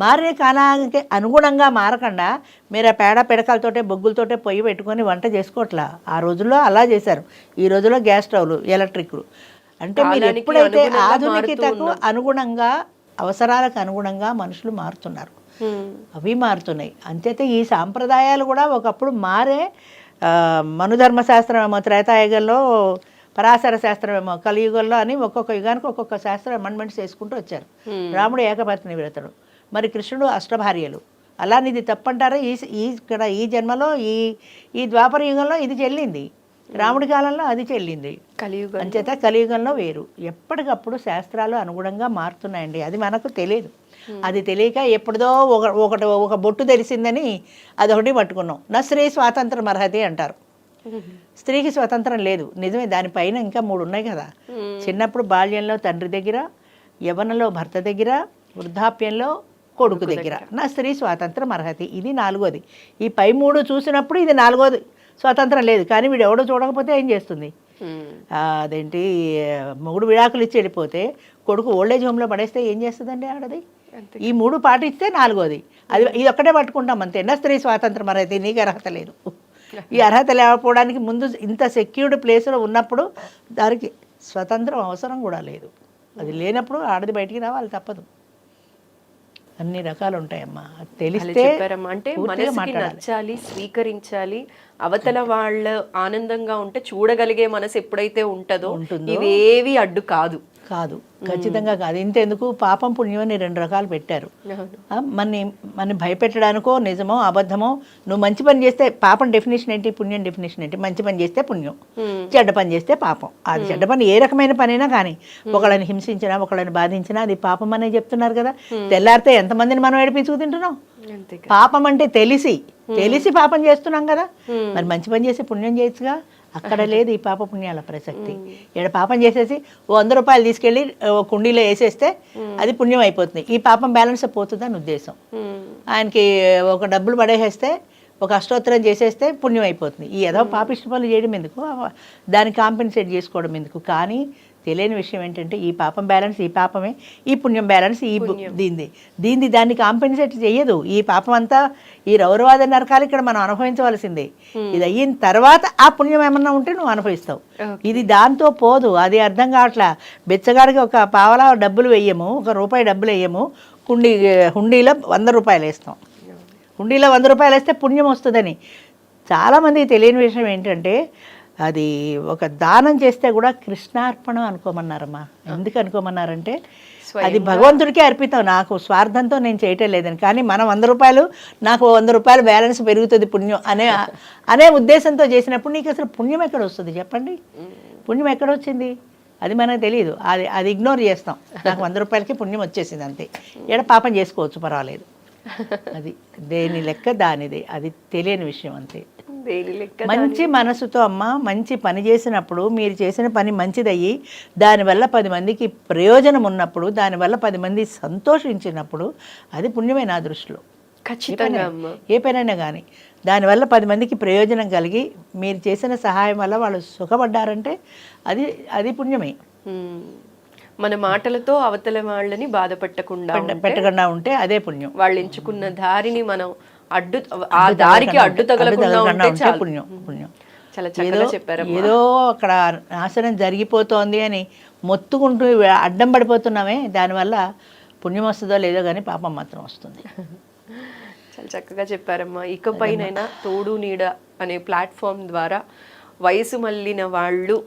మారిన కాలానికి అనుగుణంగా మారకుండా మీరు ఆ పేడ పిడకలతోటే బొగ్గులతోటే పొయ్యి పెట్టుకొని వంట చేసుకోవట్లా. ఆ రోజుల్లో అలా చేశారు. ఈ రోజుల్లో గ్యాస్ స్టవ్లు, ఎలక్ట్రిక్లు. అంటే మీరు ఎప్పుడైతే ఆధునికతకు అనుగుణంగా, అవసరాలకు అనుగుణంగా మనుషులు మారుతున్నారు, అవి మారుతున్నాయి. అంతేతే ఈ సాంప్రదాయాలు కూడా ఒకప్పుడు మారే. మనుధర్మశాస్త్రం ఏమో త్రేతాయుగంలో, పరాశర శాస్త్రం ఏమో కలియుగంలో అని ఒక్కొక్క యుగానికి ఒక్కొక్క శాస్త్రం అమెండ్మెంట్స్ చేసుకుంటూ వచ్చారు. రాముడు ఏకపత్ని వ్రతుడు, మరి కృష్ణుడు అష్టభార్యలు. అలానే ఇది తప్పంటారా? ఇక్కడ ఈ జన్మలో ఈ ద్వాపర యుగంలో ఇది చెల్లింది, రాముడి కాలంలో అది చెల్లింది. కలియుగం అంచేత కలియుగంలో వేరు. ఎప్పటికప్పుడు శాస్త్రాలు అనుగుణంగా మారుతున్నాయండి. అది మనకు తెలియదు. అది తెలియక ఎప్పుడుదో ఒక బొట్టు తెలిసిందని అదొకటి పట్టుకున్నాం. నా స్త్రీ స్వాతంత్రం అర్హతి అంటారు. స్త్రీకి స్వతంత్రం లేదు, నిజమే. దానిపైన ఇంకా 3 ఉన్నాయి కదా. చిన్నప్పుడు బాల్యంలో తండ్రి దగ్గర, యవ్వనంలో భర్త దగ్గర, వృద్ధాప్యంలో కొడుకు దగ్గర నా స్త్రీ స్వాతంత్రం అర్హతి. ఇది 4వది. ఈ పై 3 చూసినప్పుడు ఇది 4వది. స్వాతంత్రం లేదు. కానీ వీడు ఎవడో చూడకపోతే ఏం చేస్తుంది? అదేంటి, మొగుడు విడాకులు ఇచ్చి వెళ్ళిపోతే కొడుకు ఓల్డేజ్ హోమ్లో పడేస్తే ఏం చేస్తుందండి ఆడది? ఈ 3 పాటిస్తే 4వది. ఇది ఒక్కటే పట్టుకుంటాం అంతే. నా స్త్రీ స్వాతంత్రం అర్హత, నీకు అర్హత లేదు. ఈ అర్హత లేకపోవడానికి ముందు ఇంత సెక్యూర్డ్ ప్లేస్లో ఉన్నప్పుడు దానికి స్వతంత్రం అవసరం కూడా లేదు. అది లేనప్పుడు ఆడది బయటికి రావాలి, తప్పదు. అన్ని రకాలు ఉంటాయమ్మా, అది తెలిస్తే చెప్పారమ్మా. అంటే మనసుకి నచ్చాలి, స్వీకరించాలి, అవతల వాళ్ళ ఆనందంగా ఉంటే చూడగలిగే మనసు ఎప్పుడైతే ఉంటుందో ఇవేవి అడ్డు కాదు. కాదు, ఖచ్చితంగా కాదు. ఇంతెందుకు, పాపం పుణ్యం అని 2 రకాలు పెట్టారు. మన భయపెట్టడానికో నిజమో అబద్ధమో, నువ్వు మంచి పని చేస్తే పాపం డెఫినేషన్ ఏంటి, పుణ్యం డెఫినేషన్ ఏంటి? మంచి పని చేస్తే పుణ్యం, చెడ్డ పని చేస్తే పాపం. అది చెడ్డ పని ఏ రకమైన పనైనా కానీ, ఒకళ్ళని హింసించినా ఒకళ్ళని బాధించినా అది పాపం అనే చెప్తున్నారు కదా. తెల్లారితే ఎంతమందిని మనం ఏడిపించుకు తింటున్నాం? పాపం అంటే తెలిసి పాపం చేస్తున్నాం కదా. మరి మంచి పని చేసి పుణ్యం చేయొచ్చుగా. అక్కడ లేదు ఈ పాప పుణ్యాల ప్రసక్తి. ఇక్కడ పాపం చేసేసి 100 రూపాయలు తీసుకెళ్ళి కుండీలో వేసేస్తే అది పుణ్యం అయిపోతుంది. ఈ పాపం బ్యాలెన్స్ పోతుందని ఉద్దేశం. ఆయనకి ఒక డబ్బులు పడేసేస్తే, ఒక అష్టోత్తరం చేసేస్తే పుణ్యం అయిపోతుంది. ఈ ఏదో పాపిష్టి పనులు చేయడం ఎందుకు, దాన్ని కాంపెన్సేట్ చేసుకోవడం ఎందుకు? కానీ తెలియని విషయం ఏంటంటే, ఈ పాపం బ్యాలెన్స్ ఈ పాపమే, ఈ పుణ్యం బ్యాలెన్స్ ఈ దీన్ని దాన్ని కాంపెన్సేట్ చేయదు. ఈ పాపం అంతా ఈ రౌరవాద నరకాలు ఇక్కడ మనం అనుభవించవలసిందే. ఇది అయిన తర్వాత ఆ పుణ్యం ఏమన్నా ఉంటే నువ్వు అనుభవిస్తావు. ఇది దాంతో పోదు. అది అర్థం కావట్లా. బెచ్చగాడికి ఒక పావలా డబ్బులు వెయ్యము, ₹1 డబ్బులు వేయము, హుండీలో 100 రూపాయలు వేస్తాం. హుండీలో 100 రూపాయలు వేస్తే పుణ్యం వస్తుందని. చాలామంది తెలియని విషయం ఏంటంటే, అది ఒక దానం చేస్తే కూడా కృష్ణార్పణం అనుకోమన్నారమ్మా. ఎందుకు అనుకోమన్నారంటే, అది భగవంతుడికే అర్పితం, నాకు స్వార్థంతో నేను చేయటం లేదని. కానీ మనం 100 రూపాయలు, నాకు 100 రూపాయలు బ్యాలెన్స్ పెరుగుతుంది పుణ్యం అనే ఉద్దేశంతో చేసినప్పుడు నీకు అసలు పుణ్యం ఎక్కడ వస్తుంది చెప్పండి? పుణ్యం ఎక్కడ వచ్చింది? అది మనకు తెలియదు. అది ఇగ్నోర్ చేస్తాం. నాకు 100 రూపాయలకి పుణ్యం వచ్చేసింది అంతే. ఎడ పాపం చేసుకోవచ్చు, పర్వాలేదు. అది దేని లెక్క దానిదే. అది తెలియని విషయం అంతే. మంచి మనసుతో అమ్మ, మంచి పని చేసినప్పుడు, మీరు చేసిన పని మంచిదయ్యి దానివల్ల 10 మందికి ప్రయోజనం ఉన్నప్పుడు, దానివల్ల 10 మంది సంతోషించినప్పుడు అది పుణ్యమే నా దృష్టిలో. ఖచ్చితంగా ఏ పనైనా కానీ దానివల్ల 10 మందికి ప్రయోజనం కలిగి మీరు చేసిన సహాయం వల్ల వాళ్ళు సుఖపడ్డారంటే అది పుణ్యమే. మన మాటలతో అవతల వాళ్ళని బాధ పెట్టకుండా ఉంటే అదే పుణ్యం. వాళ్ళు ఎంచుకున్న దారిని మనం ఆ దారికి అడ్డు తగలకుండా ఉంటే పుణ్యం. చాలా చక్కగా చెప్పారు. ఏదో అక్కడ నాశనం జరిగిపోతోంది అని మొత్తుకుంటూ అడ్డం పడిపోతున్నామే, దానివల్ల పుణ్యం వస్తుందో లేదో కానీ పాపం మాత్రం వస్తుంది. చాలా చక్కగా చెప్పారమ్మా. ఇకపైనైనా తోడు నీడ అనే ప్లాట్ఫామ్ ద్వారా వయసు మళ్ళిన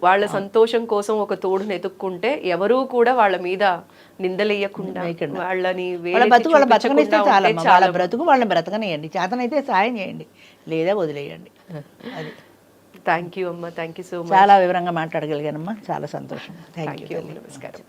వాళ్ళ సంతోషం కోసం ఒక తోడును ఎత్తుక్కుంటే ఎవరూ కూడా వాళ్ళ మీద నిందలేయకుండా వాళ్ళని బతకనిస్తే చాలా, వాళ్ళ బ్రతుకు వాళ్ళని బ్రతకనియండి. చేతనైతే సాయం చేయండి, లేదా వదిలేయండి. అది. థ్యాంక్ యూ అమ్మా, థ్యాంక్ యూ సో మచ్. చాలా వివరంగా మాట్లాడగలిగానమ్మా, చాలా సంతోషం. Thank you. నమస్కారం.